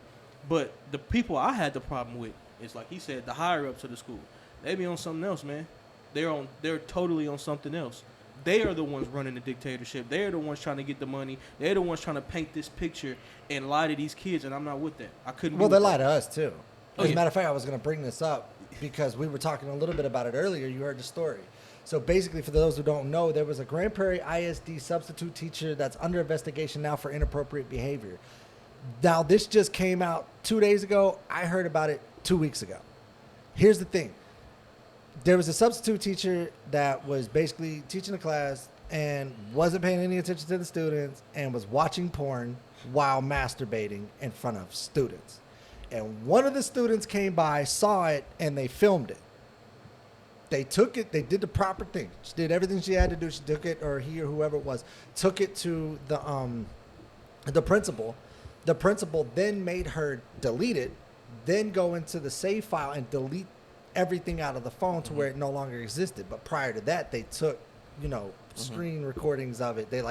But the people I had the problem with is, like he said, the higher ups of the school. They be on something else, man. They're totally on something else. They are the ones running the dictatorship. They're the ones trying to get the money. They're the ones trying to paint this picture and lie to these kids, and I'm not with that. I couldn't. Well, be they with lie that. to us too. As a matter of fact, I was going to bring this up because we were talking a little bit about it earlier. You heard the story. So basically, for those who don't know, there was a Grand Prairie ISD substitute teacher that's under investigation now for inappropriate behavior. Now, this just came out 2 days ago. I heard about it 2 weeks ago. Here's the thing. There was a substitute teacher that was basically teaching a class and wasn't paying any attention to the students and was watching porn while masturbating in front of students. And one of the students came by, saw it, and they filmed it. They took it. They did the proper thing. She did everything she had to do. She took it, or he or whoever it was, took it to the principal. The principal then made her delete it, then go into the save file and delete everything out of the phone to where it no longer existed. But prior to that, they took, screen recordings of it. They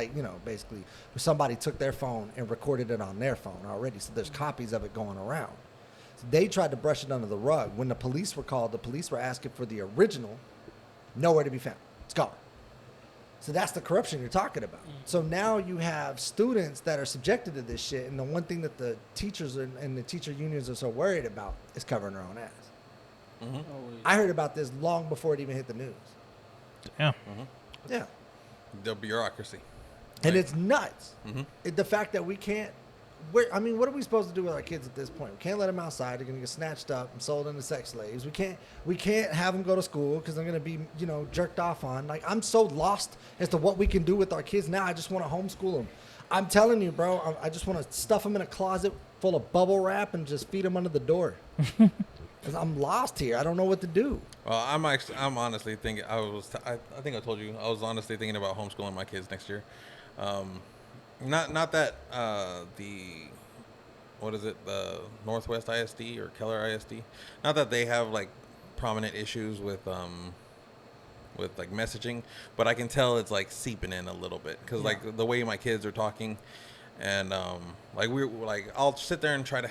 basically somebody took their phone and recorded it on their phone already. So there's copies of it going around. So they tried to brush it under the rug. When the police were called, the police were asking for the original. Nowhere to be found. It's gone. So that's the corruption you're talking about. So now you have students that are subjected to this shit, and the one thing that the teachers and the teacher unions are so worried about is covering their own ass. Mm-hmm. I heard about this long before it even hit the news. Yeah. Mm-hmm. Yeah. The bureaucracy. And it's nuts. Mm-hmm. The fact that we can't, what are we supposed to do with our kids at this point? We can't let them outside. They're going to get snatched up and sold into sex slaves. We can't have them go to school because they're going to be, jerked off on. Like, I'm so lost as to what we can do with our kids now. I just want to homeschool them. I'm telling you, bro, I just want to stuff them in a closet full of bubble wrap and just feed them under the door. 'Cause I'm lost here. I don't know what to do. Well, I'm honestly thinking, I think I told you, I was honestly thinking about homeschooling my kids next year. Not that the Northwest ISD or Keller ISD, not that they have like prominent issues with like messaging, but I can tell it's like seeping in a little bit because like the way my kids are talking, and I'll sit there and try to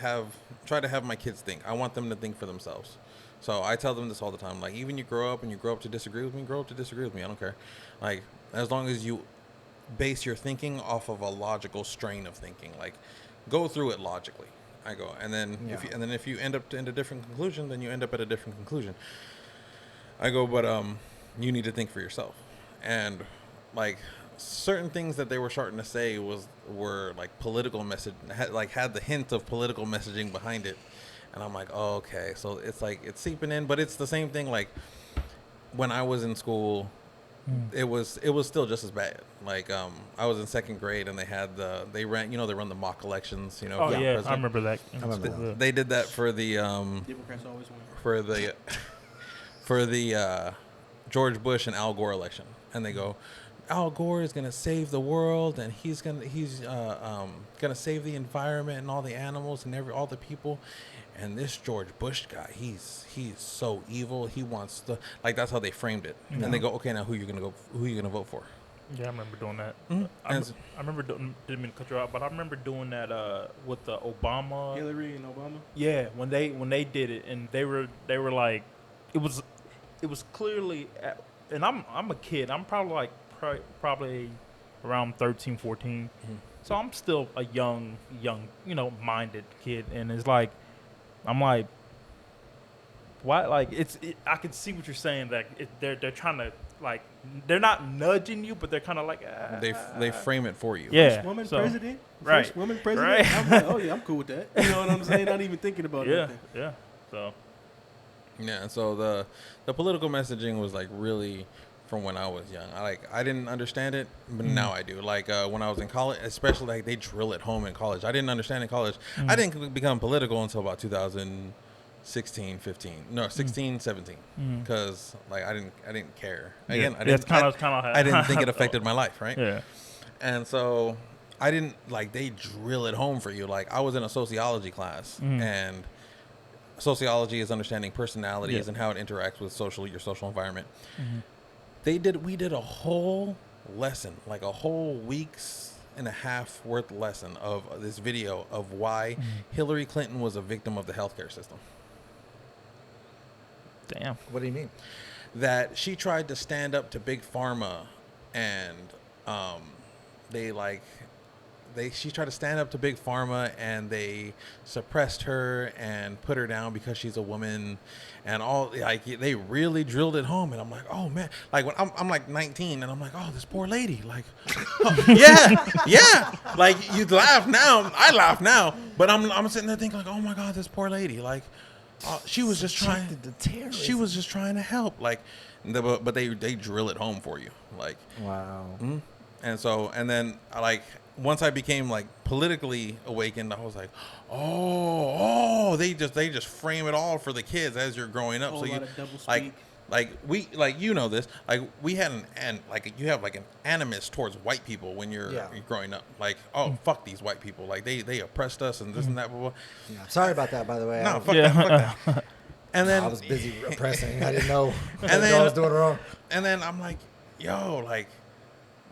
have my kids think. I want them to think for themselves. So I tell them this all the time. Like, even you grow up to disagree with me, grow up to disagree with me. I don't care. Like, as long as you base your thinking off of a logical strain of thinking, like go through it logically. I go, and then if you end up in a different conclusion, then you end up at a different conclusion. I go, but you need to think for yourself. And like certain things that they were starting to say were like political message, had the hint of political messaging behind it. And I'm like, oh, okay, so it's like it's seeping in, but it's the same thing. Like when I was in school, it was still just as bad. Like I was in second grade, and they run the mock elections. Oh yeah, I remember that. They did that for the Democrats always win. for the George Bush and Al Gore election, and they go, Al Gore is gonna save the world, and he's gonna save the environment and all the animals and all the people. And this George Bush guy, he's so evil. He wants to, like, that's how they framed it. And they go, okay, now who you gonna vote for? Yeah, I remember doing that. Mm-hmm. I remember didn't mean to cut you out, but I remember doing that with the Obama, Hillary and Obama. Yeah, when they did it, and they were like, it was clearly, and I'm a kid. I'm probably around 13, 14. Mm-hmm. So I'm still a young, minded kid, and it's like, I'm like, why? Like, I can see what you're saying. That they're trying to, like, they're not nudging you, but they're kind of like they frame it for you. Yeah. First woman president. Right. First woman president. Right. I'm like, oh yeah, I'm cool with that. You know what I'm saying? Not even thinking about it. Yeah. So. Yeah. And so the political messaging was like really from when I was young. I didn't understand it, but now I do. Like when I was in college, especially like they drill it home in college. I didn't understand in college. I didn't become political until about 2016, 15. No, 16, 17. Because like I didn't care. Again, I didn't think it affected my life, right? Yeah. And so I didn't they drill it home for you. Like I was in a sociology class, and sociology is understanding personalities and how it interacts with your social environment. We did a whole lesson, like a whole week's and a half worth lesson of this video of why Hillary Clinton was a victim of the healthcare system. Damn. What do you mean? That she tried to stand up to big pharma, and she tried to stand up to big pharma, and they suppressed her and put her down because she's a woman, and all they really drilled it home. And I'm like, oh man, like when I'm like 19, and I'm like, oh, this poor lady, like, oh, yeah, like you laugh now, I laugh now, but I'm sitting there thinking like, oh my God, this poor lady, like, she was just trying to help, like, but they drill it home for you, like, wow. And then once I became like politically awakened, I was like, oh, they just frame it all for the kids as you're growing up. So you you know this, like we had you have like an animus towards white people when you're growing up. Like, oh, fuck these white people, like they oppressed us and this and that. Blah, blah. Yeah. Sorry about that, by the way. No, fuck that. And then I was busy oppressing. I didn't know. I was doing it wrong. And then I'm like, yo, like,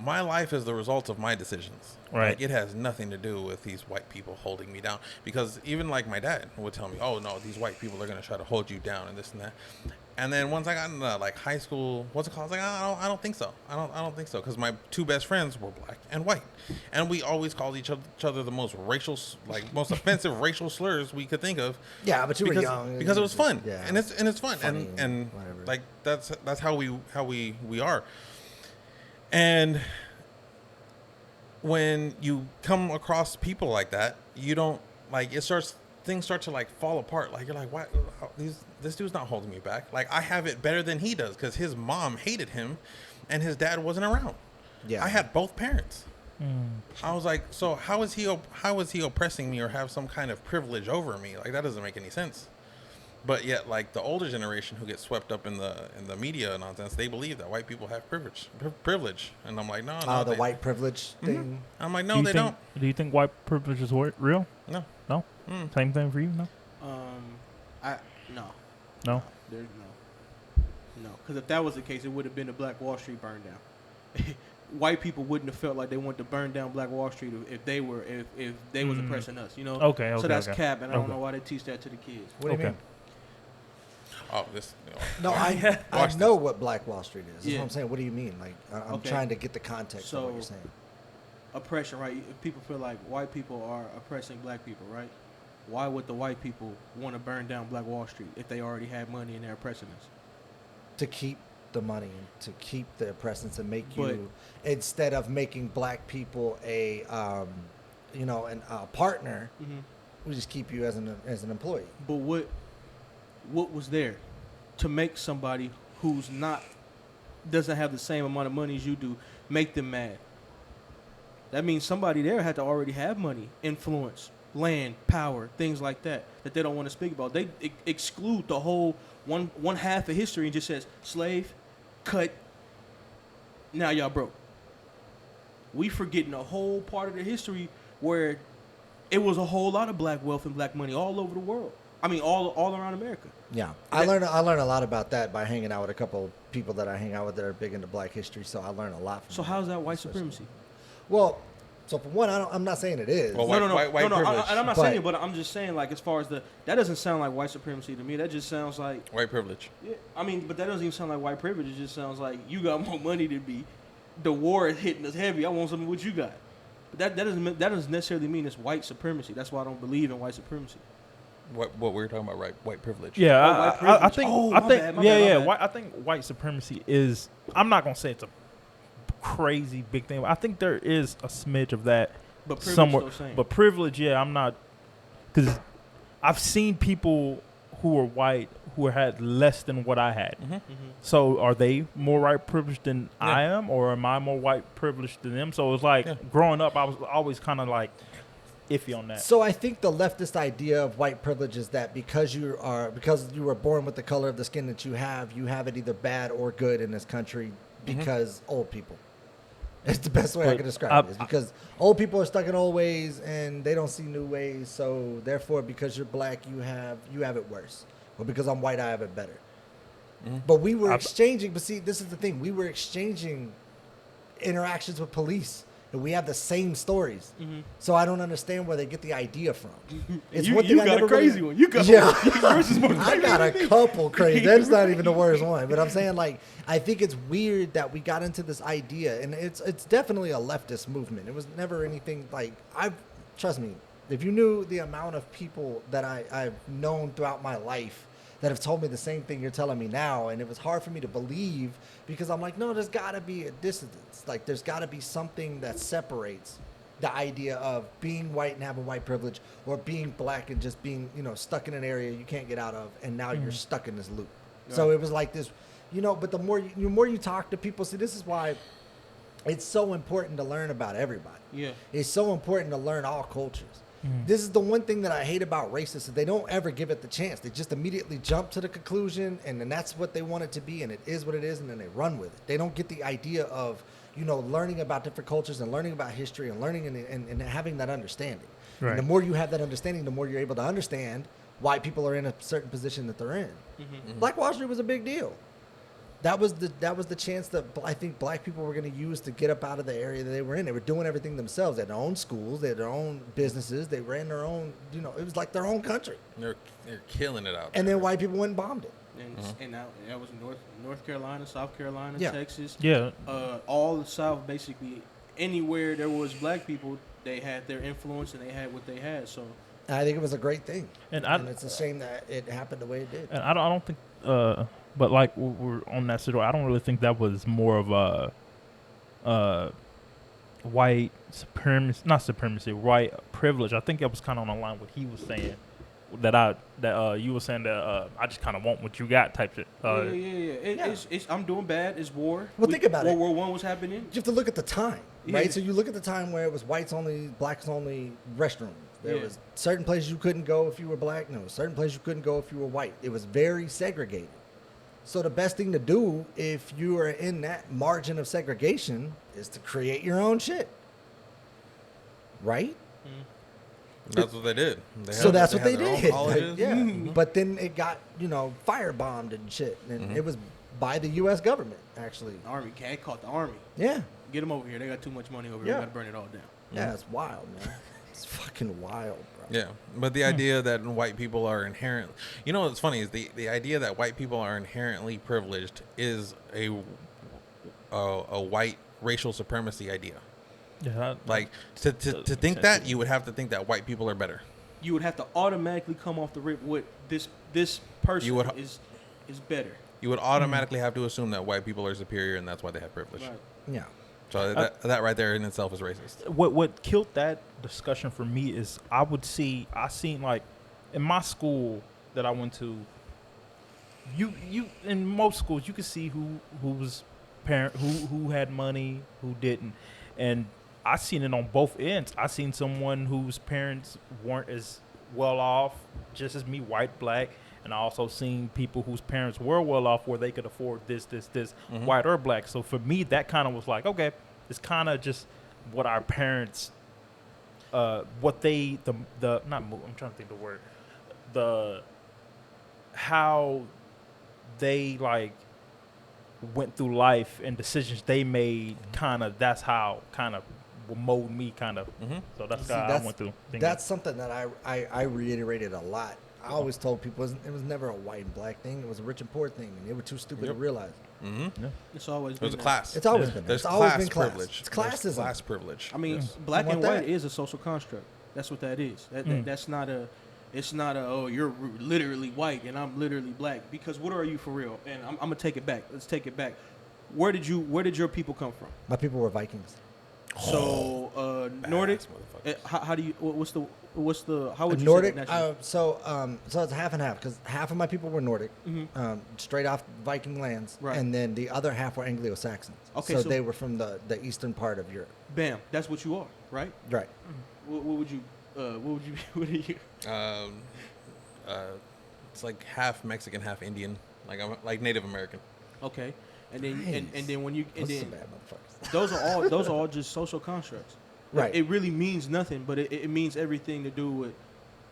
my life is the result of my decisions. Right. Like, it has nothing to do with these white people holding me down. Because even like my dad would tell me, "Oh no, these white people are gonna try to hold you down and this and that." And then once I got into like high school, what's it called? I was like, I don't think so. I don't think so. Because my two best friends were black and white, and we always called each other the most most offensive racial slurs we could think of. Yeah, but you were young because it was fun. Yeah, and it's fun, funny and whatever. like that's how we are. And when you come across people like that, you don't like things start to like fall apart. Like, you're like, why? This dude's not holding me back. Like, I have it better than he does because his mom hated him, and his dad wasn't around. Yeah, I had both parents. I was like, so how is he oppressing me or have some kind of privilege over me? Like, that doesn't make any sense. But yet, like, the older generation who gets swept up in the media nonsense, they believe that white people have privilege, and I'm like, no. The white privilege thing. I'm like, no, they don't. Do you think white privilege is real? No. No. Same thing for you? No. No. There's no. Because if that was the case, it would have been the Black Wall Street burned down. White people wouldn't have felt like they wanted to burn down Black Wall Street if they was oppressing us. You know. Okay. So that's cap, and I don't know why they teach that to the kids. What do you mean? Oh, this. No, I know what Black Wall Street is. That's Yeah. what I'm saying. What do you mean? Like, I'm trying to get the context of what you're saying. Oppression, right? If people feel like white people are oppressing black people, right? Why would the white people want to burn down Black Wall Street if they already had money and they're oppressing us? To keep the money and to keep the oppressants and make you, instead of making black people a partner, we just keep you as an employee. But what was there to make somebody who's doesn't have the same amount of money as you do, make them mad? That means somebody there had to already have money, influence, land, power, things like that they don't want to speak about. They exclude the whole one half of history and just says slave, cut, now y'all broke. We forgetting a whole part of the history where it was a whole lot of black wealth and black money all over the world. I mean, all around America. Yeah, I learned a lot about that by hanging out with a couple people that I hang out with that are big into black history. So I learned a lot from. So how's that white supremacy? Well, so for one, I'm not saying it is. Well, No. white And I'm not But- saying it, but I'm just saying, like, as far as that doesn't sound like white supremacy to me. That just sounds like, white privilege. yeah, I mean, but that doesn't even sound like white privilege. It just sounds like you got more money than me. The war is hitting us heavy. I want something what you got. But that doesn't necessarily mean it's white supremacy. That's why I don't believe in white supremacy. What we're talking about, right? White privilege. Yeah, white I think. privilege. I My think. bad, my Yeah. bad. I think white supremacy is. I'm not gonna say it's a crazy big thing. But I think there is a smidge of that But privilege somewhere. still same. But privilege, yeah, I'm not. Because I've seen people who are white who had less than what I had. So are they more white privileged than I am, or am I more white privileged than them? So it's like growing up, I was always kind of like iffy on that. So I think the leftist idea of white privilege is that because you were born with the color of the skin that you have it either bad or good in this country because old people. It's the best way I can describe it. Is because old people are stuck in old ways and they don't see new ways. So therefore, because you're black, you have it worse. Or because I'm white, I have it better. But we were exchanging. But see, this is the thing. We were exchanging interactions with police. And we have the same stories. So I don't understand where they get the idea from. It's you one thing I got never a crazy really, one. You got yours is more crazy. I got a couple crazy. That's not even the worst one. But I'm saying, like, I think it's weird that we got into this idea, and it's definitely a leftist movement. It was never anything like trust me. If you knew the amount of people that I've known throughout my life that have told me the same thing you're telling me now, and it was hard for me to believe because I'm like, no, there's got to be a dissonance. Like, there's got to be something that separates the idea of being white and having white privilege, or being black and just being, stuck in an area you can't get out of, and now you're stuck in this loop. Yeah. So it was like this, but the more you talk to people, see, this is why it's so important to learn about everybody. Yeah. It's so important to learn all cultures. This is the one thing that I hate about racists, is they don't ever give it the chance. They just immediately jump to the conclusion, and then that's what they want it to be, and it is what it is, and then they run with it. They don't get the idea of, learning about different cultures and learning about history and learning and having that understanding. Right. And the more you have that understanding, the more you're able to understand why people are in a certain position that they're in. Black Wall Street was a big deal. That was the chance that I think black people were going to use to get up out of the area that they were in. They were doing everything themselves. They had their own schools. They had their own businesses. They ran their own, it was like their own country. They're killing it out there. And then white people went and bombed it. And that was North Carolina, South Carolina, Yeah. Texas. Yeah. All the South, basically, anywhere there was black people, they had their influence and they had what they had. So And I think it was a great thing. And it's a shame that it happened the way it did. And I don't think, but like we're on that situation, I don't really think that was more of a white supremacy, white privilege. I think that was kind of on the line what he was saying, that you were saying that I just kind of want what you got type shit. yeah. I'm doing bad. It's war. Well, think about it. World War I was happening. You have to look at the time, Yeah. right? So you look at the time where it was whites only, blacks only restrooms. There Yeah. was certain places you couldn't go if you were black. No, certain places you couldn't go if you were white. It was very segregated. So the best thing to do if you are in that margin of segregation is to create your own shit, right? That's what they did. That's what they had their own did. colleges. Yeah. But then it got, firebombed and shit. And it was by the U.S. government, actually. Army, cat caught the army. Yeah. Get them over here. They got too much money over here. Yeah. We got to burn it all down. Yeah, it's wild, man. It's fucking wild, bro. Yeah, but the idea that white people are inherent, what's funny is the idea that white people are inherently privileged is a white racial supremacy idea. Yeah, Like to think that, you would have to think that white people are better. You would have to automatically come off the rip with this person is better. You would automatically have to assume that white people are superior, and that's why they have privilege. Right. Yeah. So that right there in itself is racist. What killed that discussion for me is I seen like in my school that I went to, you in most schools you could see who was parent who had money, who didn't, and I seen it on both ends. I seen someone whose parents weren't as well off, just as me, white, black, and I also seen people whose parents were well off where they could afford this, white or black. So for me, that kind of was like, okay, it's kind of just what our parents, what they, I'm trying to think the word, how they like went through life and decisions they made, that's how will mold me So that's how I went through. That's something that I reiterated a lot. I always told people it was never a white and black thing. It was a rich and poor thing, and they were too stupid to realize. Mm-hmm. Yeah. It's always There's been a that. class. It's always been. There's It's always class been class. privilege. It's There's classism. class privilege. I mean, Yes. black You and want white that? is a social construct. That's what that is. That's not a. It's not a. Oh, you're literally white and I'm literally black. Because what are you for real? And I'm gonna take it back. Let's take it back. Where did your people come from? My people were Vikings. So Nordic. motherfuckers. How do you? What's the? How would you Nordic. say that nationally? So it's half and half because half of my people were Nordic, straight off Viking lands, Right. and then the other half were Anglo-Saxons. Okay, so so- they were from the eastern part of Europe. Bam. That's what you are, right? Right. What would you? What are you? It's like half Mexican, half Indian. I'm like Native American. Okay. And then Nice. and then when you and Those are some then bad motherfuckers. those are all just social constructs. Right. It really means nothing, but it means everything to do with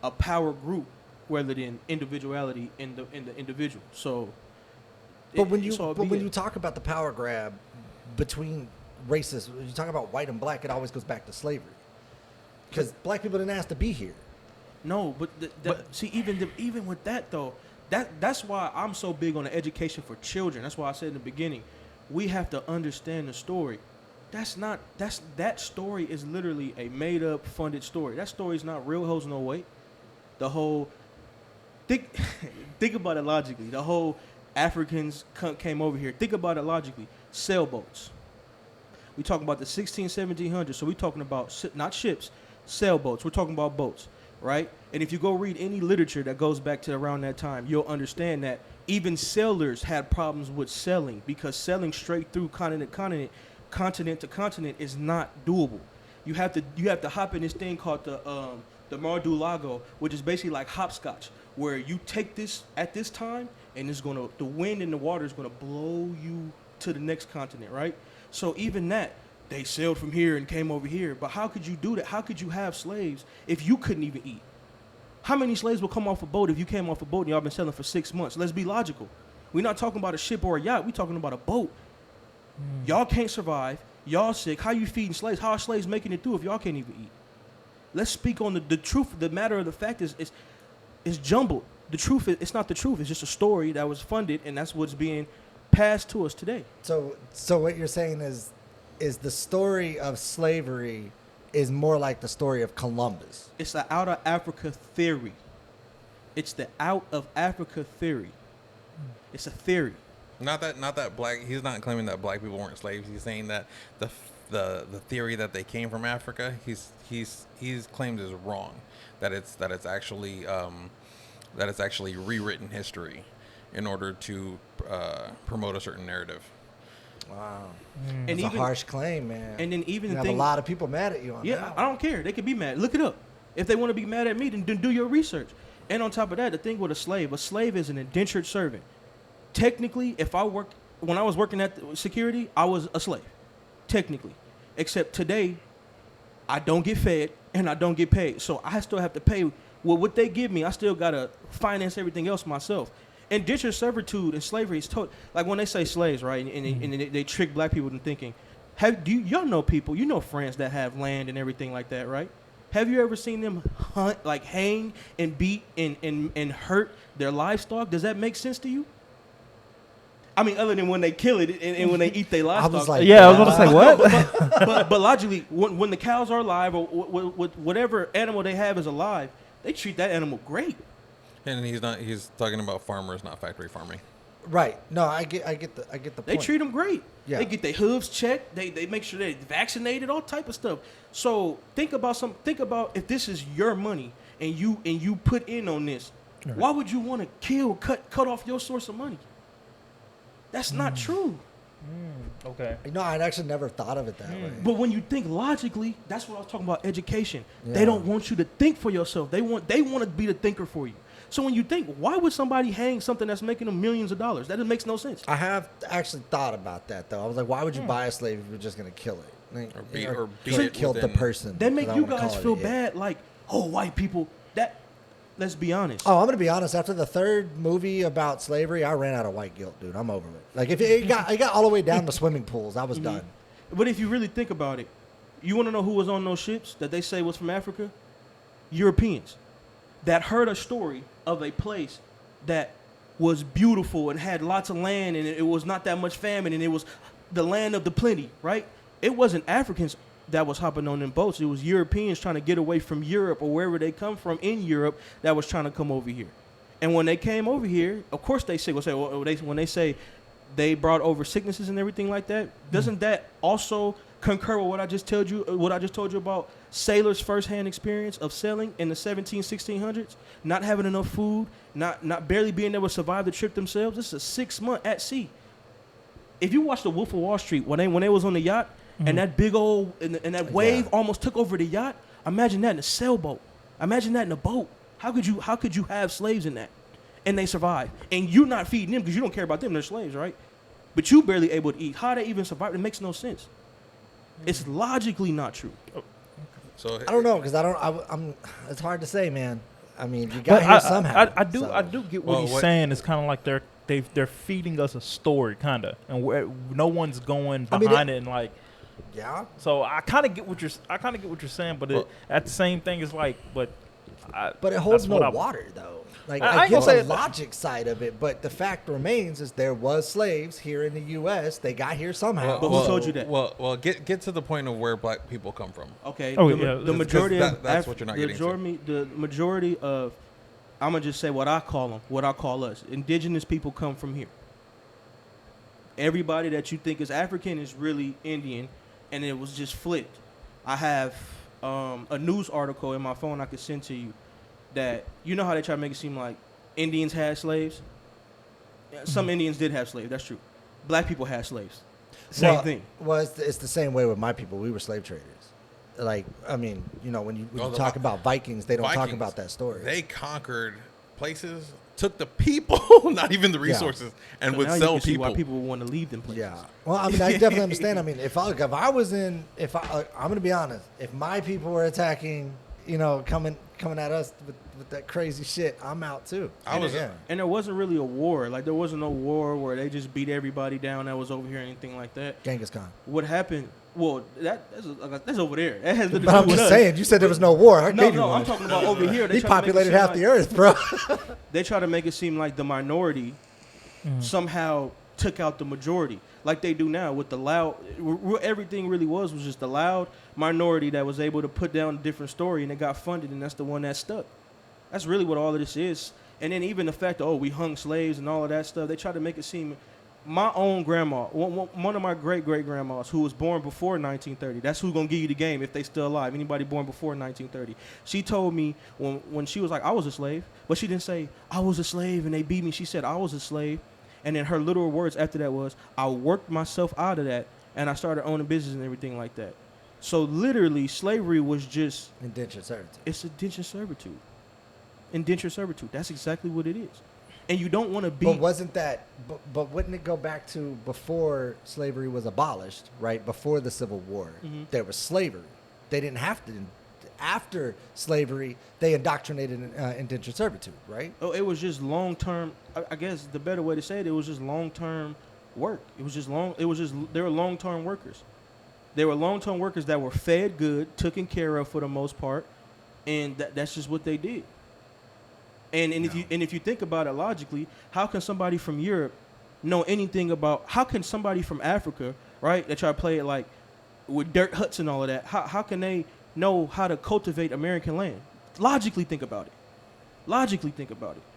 a power group rather than individuality in the individual. So, But when you talk about the power grab between races, when you talk about white and black, it always goes back to slavery. Because black people didn't ask to be here. no, but see, even with that though, that's why I'm so big on the education for children. That's why I said in the beginning, we have to understand the story. That story is literally a made up, funded story. That story is not real. Holds no weight. The whole think about it logically. The whole Africans came over here. Think about it logically. Sailboats. We talking about the 1700s. So we talking about not ships, sailboats. We're talking about boats, right? And if you go read any literature that goes back to around that time, you'll understand that even sailors had problems with sailing because sailing straight through continent to continent is not doable. You have to hop in this thing called the Mar du Lago, which is basically like hopscotch, where you take this at this time and the wind and the water is gonna blow you to the next continent, right? So even that, they sailed from here and came over here. But how could you do that? How could you have slaves if you couldn't even eat? How many slaves will come off a boat if you came off a boat and y'all been selling for 6 months? Let's be logical. We're not talking about a ship or a yacht. We're talking about a boat. Y'all can't survive. Y'all sick. How you feeding slaves? How are slaves making it through if y'all can't even eat? Let's speak on the truth. The matter of the fact is jumbled. The truth is, it's not the truth. It's just a story that was funded, and that's what's being passed to us today. So what you're saying is the story of slavery is more like the story of Columbus. It's the out of Africa theory. It's the out of Africa theory. It's a theory. Not that black. He's not claiming that black people weren't slaves. He's saying that the theory that they came from Africa. He's claimed is wrong. That it's actually rewritten history in order to promote a certain narrative. Wow. And It's a harsh claim, man. And then even you have a lot of people mad at you on that. Yeah, I don't care. They can be mad. Look it up. If they want to be mad at me, then do your research. And on top of that, the thing with a slave is an indentured servant. Technically, when I was working at security, I was a slave. Technically. Except today, I don't get fed and I don't get paid. So I still have to pay. Well, what they give me, I still got to finance everything else myself. Indentured servitude and slavery is like when they say slaves, right? And they trick black people into thinking, y'all know people, you know friends that have land and everything like that, right? Have you ever seen them hunt, like hang and beat and hurt their livestock? Does that make sense to you? I mean, other than when they kill it and when they eat their livestock. I was like, I was going to say, what? but logically, when the cows are alive or whatever animal they have is alive, they treat that animal great. And he's talking about farmers, not factory farming. Right. No, I get the point. They treat them great. Yeah. They get their hooves checked. They make sure they're vaccinated, all type of stuff. So think about if this is your money and you put in on this, right. Why would you want to cut off your source of money? That's not true. Okay. No, I'd actually never thought of it that way. But when you think logically, that's what I was talking about, education. Yeah. They don't want you to think for yourself. They want to be the thinker for you. So when you think, why would somebody hang something that's making them millions of dollars? That makes no sense. I have actually thought about that, though. I was like, why would you buy a slave if you're just going to kill it? Like, Or beat it killed the person. That make I you wanna guys call it feel it. bad, like, oh, white people. Let's be honest. Oh, I'm going to be honest. After the third movie about slavery, I ran out of white guilt, dude. I'm over it. Like, if it got all the way down to swimming pools, I was done. But if you really think about it, you want to know who was on those ships that they say was from Africa? Europeans that heard a story of a place that was beautiful and had lots of land and it was not that much famine and it was the land of the plenty, right? It wasn't Africans that was hopping on them boats. It was Europeans trying to get away from Europe or wherever they come from in Europe that was trying to come over here. And when they came over here, of course when they say they brought over sicknesses and everything like that, doesn't that also concur with what I just told you about sailors' firsthand experience of sailing in the 1600s, not having enough food, not barely being able to survive the trip themselves? This is a 6 month at sea. If you watch The Wolf of Wall Street when they was on the yacht and that big old and that wave almost took over the yacht, imagine that in a sailboat. Imagine that in a boat. How could you have slaves in that and they survive and you're not feeding them because you don't care about them? They're slaves, right? But you barely able to eat. How they even survive? It makes no sense. It's logically not true. So I don't know because I'm. It's hard to say, man. I mean, you got here somehow. I do get what he's saying. It's kind of like they're feeding us a story, kind of, and no one's going behind it and like. Yeah. So I kind of get what you're saying, but at the same thing, it's like, but it holds no water though. Like I get the logic side of it, but the fact remains is there was slaves here in the U.S. They got here somehow. But who told you that? Well, get to the point of where black people come from. Okay. Oh, the majority of that's what you're not getting to. The majority of, I'm gonna just say what I call them, what I call us. Indigenous people come from here. Everybody that you think is African is really Indian, and it was just flipped. I have a news article in my phone I could send to you. That you know how they try to make it seem like Indians had slaves? Yeah, some Indians did have slaves, that's true. Black people had slaves. Same thing. Well, it's the same way with my people. We were slave traders. Like, I mean, you know, when you talk about Vikings, they don't talk about that story. They conquered places, took the people, not even the resources, and would sell people. See why people would want to leave them places. Yeah. Well, I mean, I definitely understand. I mean, I'm going to be honest, if my people were attacking, coming at us with that crazy shit, I'm out too. And there wasn't really a war. Like, there wasn't no war where they just beat everybody down that was over here or anything like that. Genghis Khan. What happened? Well, that's over there. That has But I'm just saying, you said there was no war. I gave you one. I'm talking about over here. He populated half the earth, bro. They try to make it seem like the minority somehow took out the majority, like they do now with the loud. Everything really was just the loud minority that was able to put down a different story, and it got funded, and that's the one that stuck. That's really what all of this is. And then even the fact that, we hung slaves and all of that stuff, they try to make it seem. My own grandma, one of my great-great-grandmas who was born before 1930, that's who's going to give you the game if they still alive, anybody born before 1930. She told me when she was like, I was a slave, but she didn't say, I was a slave and they beat me. She said, I was a slave. And then her literal words after that was, I worked myself out of that, and I started owning business and everything like that. So literally, slavery was just... Indentured servitude. It's indentured servitude. Indentured servitude. That's exactly what it is. And you don't want to be... But wasn't that... But wouldn't it go back to before slavery was abolished, right? Before the Civil War, there was slavery. They didn't have to... After slavery, they indoctrinated indentured servitude, right? Oh, it was just long-term... I guess the better way to say it, it was just long-term work. They were long-term workers. They were long-term workers that were fed good, taken care of for the most part, and that's just what they did. And if you think about it logically, how can somebody from Europe know anything about? How can somebody from Africa, right? They try to play it like with dirt huts and all of that. How can they know how to cultivate American land? Logically think about it.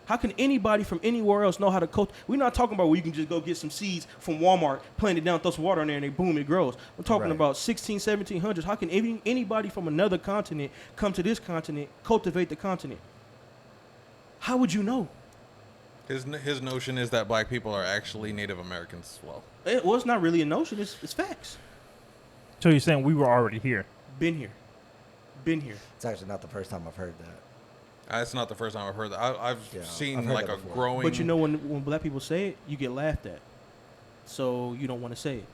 How can anybody from anywhere else know how to cultivate? We're not talking about where you can just go get some seeds from Walmart, plant it down, throw some water in there, and boom, it grows. We're talking about 1700s. How can anybody from another continent come to this continent, cultivate the continent? How would you know? His notion is that black people are actually Native Americans as well. It's not really a notion. It's facts. So you're saying we were already here? Been here. It's actually not the first time I've heard that. It's not the first time I've heard that. I've seen like a before. growing... But when black people say it, you get laughed at. So you don't want to say it.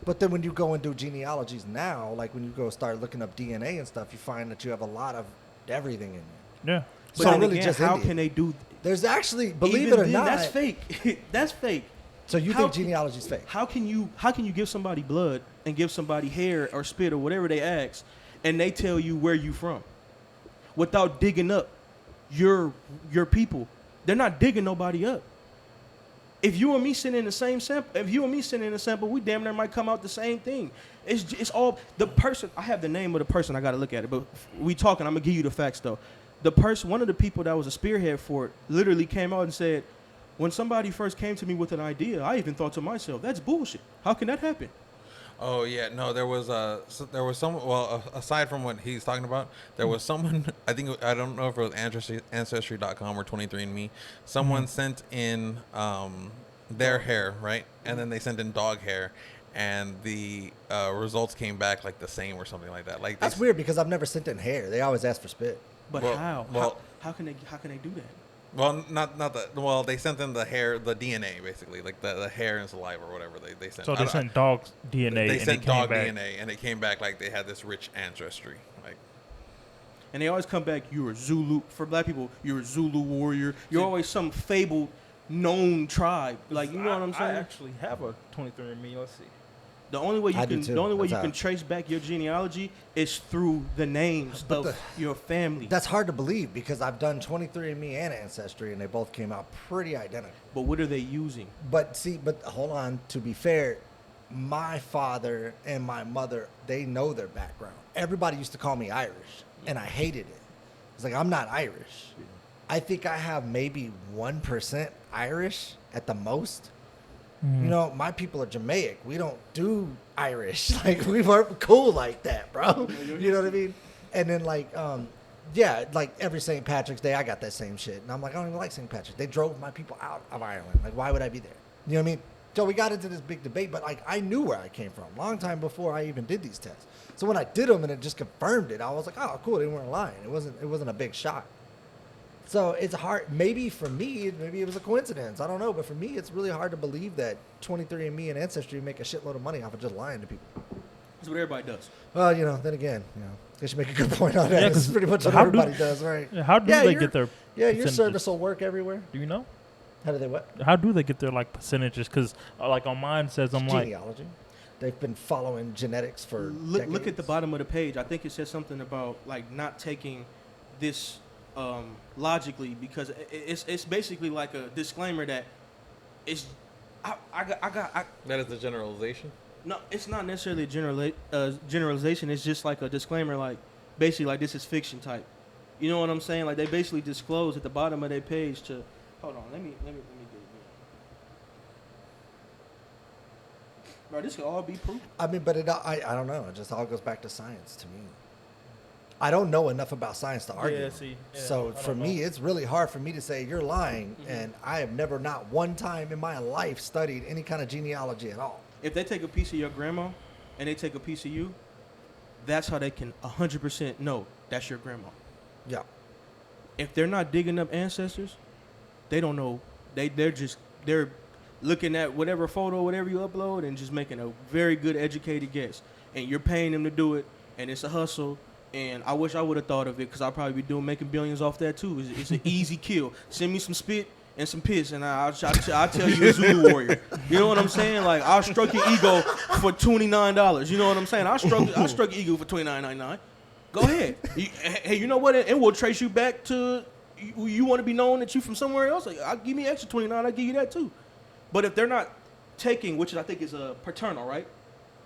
But then when you go and do genealogies now, like when you go start looking up DNA and stuff, you find that you have a lot of everything in there. Yeah. But So then really again, just how Indian. can they do? There's actually, believe even it or then, not, that's fake. That's fake. So you How think can- genealogy is fake? How can you give somebody blood and give somebody hair or spit or whatever they ask, and they tell you where you from, without digging up your people? They're not digging nobody up. If you and me sitting in the same sample, we damn near might come out the same thing. It's all the person. I have the name of the person. I got to look at it, but we talking. I'm gonna give you the facts though. The person, one of the people that was a spearhead for it, literally came out and said, when somebody first came to me with an idea, I even thought to myself, that's bullshit. How can that happen? Oh yeah, no, there was some. Well, aside from what he's talking about, there was someone. I don't know if it was Ancestry.com or 23andMe. Someone sent in their hair, right, and then they sent in dog hair, and the results came back like the same or something like that. Like That's weird because I've never sent in hair. They always ask for spit. But Well, how? well- How can they do that? Well, not that. Well, they sent in the hair, the DNA, basically, like the hair and saliva or whatever they sent. So they sent dog's DNA. They and sent it came dog back. DNA, and it came back like they had this rich ancestry. Like, And they always come back, you're a Zulu. For black people, you're a Zulu warrior. You're always some fabled, known tribe. Like, you know what I'm saying? I actually have a 23andMe. Let's see. The only way I do too. That's you can how- trace back your genealogy is through the names of your family. That's hard to believe because I've done 23andMe and Ancestry, and they both came out pretty identical. But what are they using? But hold on. To be fair, my father and my mother, they know their background. Everybody used to call me Irish, and I hated it. It's like, I'm not Irish. I think I have maybe 1% Irish at the most. You know, my people are Jamaic. We don't do Irish. Like, we weren't cool like that, bro. You know what I mean? And then, like, yeah, like every St. Patrick's Day, I got that same shit. And I'm like, I don't even like St. Patrick's. They drove my people out of Ireland. Like, why would I be there? You know what I mean? So we got into this big debate, but, like, I knew where I came from long time before I even did these tests. So when I did them and it just confirmed it, I was like, oh, cool, they weren't lying. It wasn't a big shock. So it's hard. Maybe for me, maybe it was a coincidence. I don't know. But for me, it's really hard to believe that 23andMe and Ancestry make a shitload of money off of just lying to people. That's what everybody does. Well, you know, then again, you know, guess you make a good point on that. Yeah, It's 'cause pretty much what how do- everybody does, right? Yeah, how do Yeah, they your- get their Yeah, your percentages? service will work everywhere. Do you know? How do they what? How do they get their like percentages? Because like on mine says I'm like Genealogy. They've been following genetics for Look at the decades. bottom of the page. I think it says something about like not taking this logically, because it's basically like a disclaimer that it's That is the generalization. no, it's not necessarily a generalization. It's just like a disclaimer, like basically like this is fiction type. You know what I'm saying? Like they basically disclose at the bottom of their page to. Hold on, let me get it. Bro, this could all be proof. I mean, but I don't know. It just all goes back to science to me. I don't know enough about science to argue. So for me, it's really hard for me to say you're lying, and I have never, not one time in my life, studied any kind of genealogy at all. If they take a piece of your grandma and they take a piece of you, that's how they can 100% know that's your grandma. Yeah. If they're not digging up ancestors, they don't know. They're looking at whatever photo, whatever you upload, and just making a very good educated guess. And you're paying them to do it, and it's a hustle. And I wish I would have thought of it, because I'll probably be making billions off that too. It's an easy kill. Send me some spit and some piss, and I'll tell you a Zulu warrior. You know what I'm saying? Like, I'll stroke your ego for $29. You know what I'm saying? I'll stroke your ego for $29.99. Go ahead. Hey, you know what? And we'll trace you back to. You want to be known that you from somewhere else? Like, I'll give me extra $29. I'll give you that too. But if they're not taking, which I think is a paternal, right?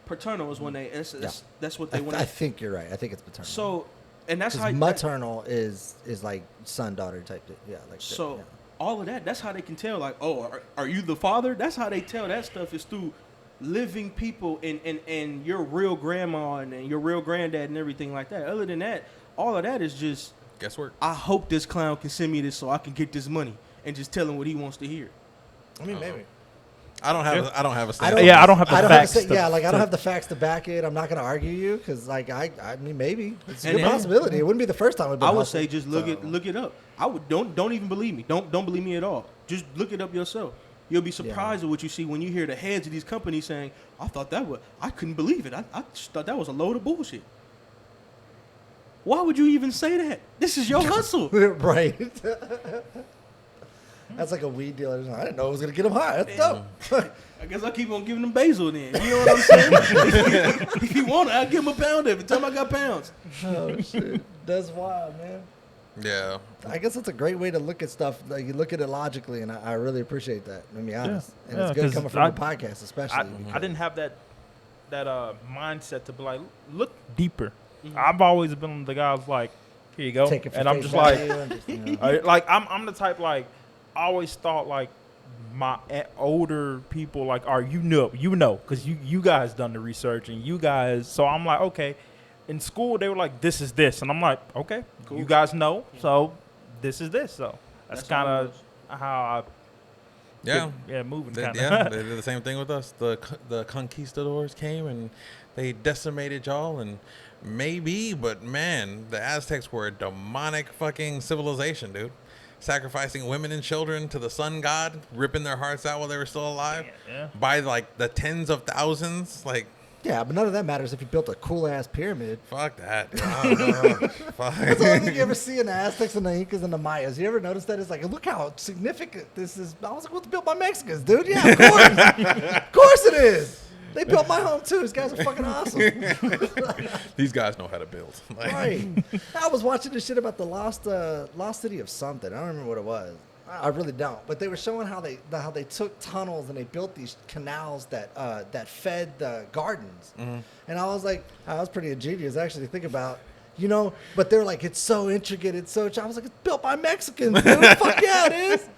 Paternal is when that's what they want. I think you're right. I think it's paternal. So, and that's how maternal is like son daughter type. Yeah, like so. that, yeah. All of that, that's how they can tell, like, oh, are you the father? That's how they tell that stuff, is through living people and your real grandma and your real granddad and everything like that. Other than that, all of that is just Guesswork. I hope this clown can send me this so I can get this money, and just tell him what he wants to hear. I mean, maybe. I don't have a I don't have the facts. facts. I don't have the facts to back it. I'm not going to argue you, because like I mean, maybe it's a And good then- possibility. It wouldn't be the first time. I would say just look it up. I would don't even believe me. Don't believe me at all. Just look it up yourself. You'll be surprised at what you see when you hear the heads of these companies saying, I couldn't believe it. I just thought that was a load of bullshit. Why would you even say that? This is your hustle. Right. That's like a weed dealer. I didn't know it was going to get them high. That's dope. I guess I'll keep on giving them basil then. You know what I'm saying? If you want it, I'll give him a pound every time I got pounds. Oh, shit. That's wild, man. Yeah. I guess that's a great way to look at stuff. Like, you look at it logically, and I really appreciate that. To be honest, and it's good coming from a podcast, especially. I didn't have that mindset to be like, look deeper. I've always been the guy who's like, here you go, Take it for and I'm face just like, value and just, you know. like I'm the type, like, I always thought like my older people like you know because you guys done the research and you guys, so I'm like, okay. In school, they were like, this is this. And I'm like, okay, cool. You guys know, so this is this. So that's kind of how I moving kind of. Yeah, they did the same thing with us. The conquistadors came and they decimated y'all, and but man, the Aztecs were a demonic fucking civilization, dude. Sacrificing women and children to the sun god, ripping their hearts out while they were still alive by like the tens of thousands, like. Yeah, but none of that matters if you built a cool-ass pyramid. Fuck that. I don't know. Fuck. That's the only thing you ever see in the Aztecs and the Incas and the Mayas. You ever notice that? It's like, look how significant this is. I was like, well, it's built by Mexicans, dude. Yeah, of course. Of course it is. They built my home, too. These guys are fucking awesome. These guys know how to build. Right. I was watching this shit about the lost city of something. I don't remember what it was. I really don't. But they were showing how they took tunnels and they built these canals that fed the gardens. Mm-hmm. And I was like, I was pretty ingenious actually to think about, you know. But they're like, it's so intricate, I was like, it's built by Mexicans, dude. Fuck yeah, it is.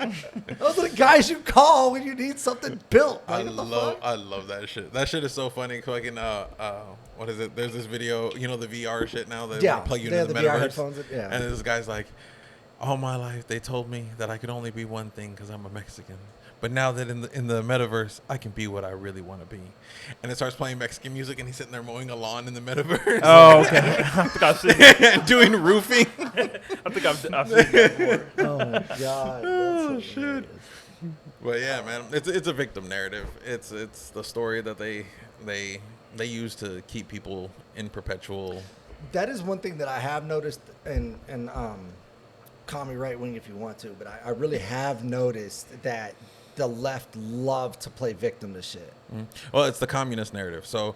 Those are the guys you call when you need something built. Like, I love that shit. That shit is so funny. Fucking what is it? There's this video, you know, the VR shit now that plug you into the metaverse. VR headphones. Yeah. And this guy's like, all my life, they told me that I could only be one thing because I'm a Mexican. But now that in the metaverse, I can be what I really want to be. And it starts playing Mexican music, and he's sitting there mowing a lawn in the metaverse. Oh, okay. I think I've seen that. Doing roofing. I think I've seen that before. Oh, my God. Oh, shit. But, yeah, man, it's a victim narrative. It's the story that they use to keep people in perpetual That is one thing that I have noticed, and call me right wing if you want to, but I really have noticed that the left love to play victim to shit. Well, it's the communist narrative. So,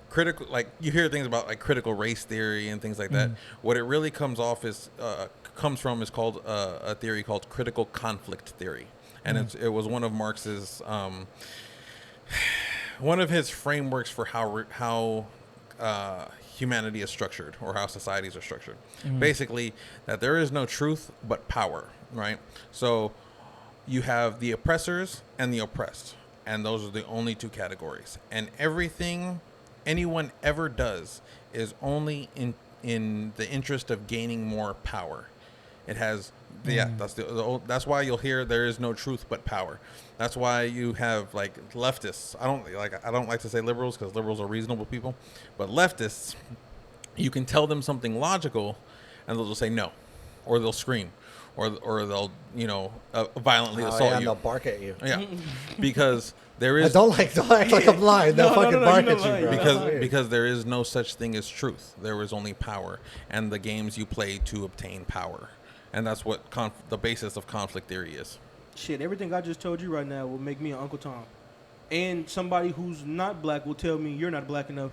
critical, like you hear things about like critical race theory and things like that. What it really comes from is called a theory called critical conflict theory, and it was one of Marx's one of his frameworks for how humanity is structured, or how societies are structured. Basically, that there is no truth but power, right? So you have the oppressors and the oppressed, and those are the only two categories. And everything anyone ever does is only in the interest of gaining more power. It has, that's why you'll hear there is no truth but power. That's why you have like leftists. I don't like to say liberals, because liberals are reasonable people, but leftists, you can tell them something logical, and they'll just say no, or they'll scream, or they'll violently assault you. They'll bark at you. Yeah, because there is. Don't act like I'm lying. They'll fucking bark at you, bro. Because there is no such thing as truth. There is only power, and the games you play to obtain power, and that's what the basis of conflict theory is. Shit, everything I just told you right now will make me an Uncle Tom. And somebody who's not black will tell me, you're not black enough.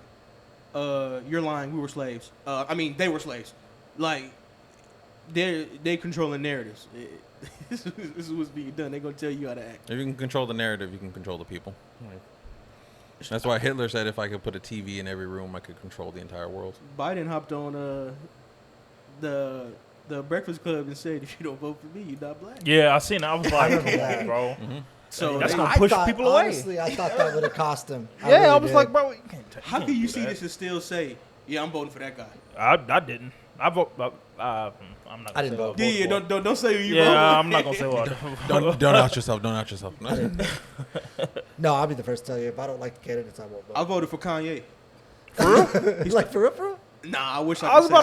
You're lying. We were slaves. They were slaves. Like, they controlling narratives. This is what's being done. They're going to tell you how to act. If you can control the narrative, you can control the people. That's why Hitler said if I could put a TV in every room, I could control the entire world. Biden hopped on the Breakfast Club and said, if you don't vote for me, you're not black. Yeah, I seen it. I was like, come on, bro. So that's going to push people away. Honestly, I thought that would have cost him. I was like, bro, you can't take how can you see this and still say, yeah, I'm voting for that guy? I didn't. I vote. I'm not. I didn't vote. Yeah, don't say who you vote. Yeah, I'm not gonna say what. Don't out yourself. Don't out yourself. No, I'll be the first to tell you. If I don't like the candidates, I won't vote. I voted for Kanye. For real? He's like, for real? Nah, I wish I was could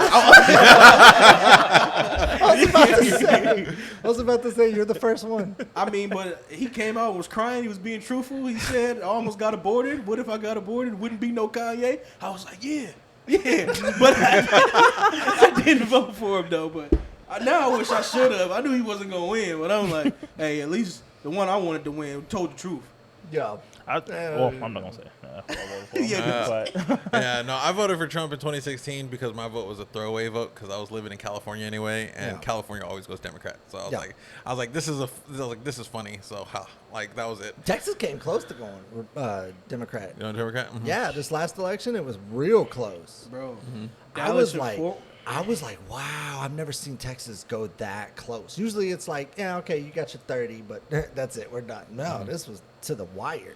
say I was about to say, you're the first one. I mean, but he came out and was crying. He was being truthful. He said, I almost got aborted. What if I got aborted? Wouldn't be no Kanye. I was like, yeah. But I didn't vote for him, though. But now I wish I should have. I knew he wasn't going to win. But I'm like, hey, at least the one I wanted to win told the truth. Yeah. I'm not gonna say. I voted for Trump in 2016 because my vote was a throwaway vote because I was living in California anyway, and California always goes Democrat. So I was like, this is funny. So that was it. Texas came close to going Democrat. You know, Democrat. Mm-hmm. Yeah, this last election it was real close, bro. Mm-hmm. I was like, wow, I've never seen Texas go that close. Usually it's like, yeah, okay, you got your 30, but that's it, we're done. No, this was to the wire.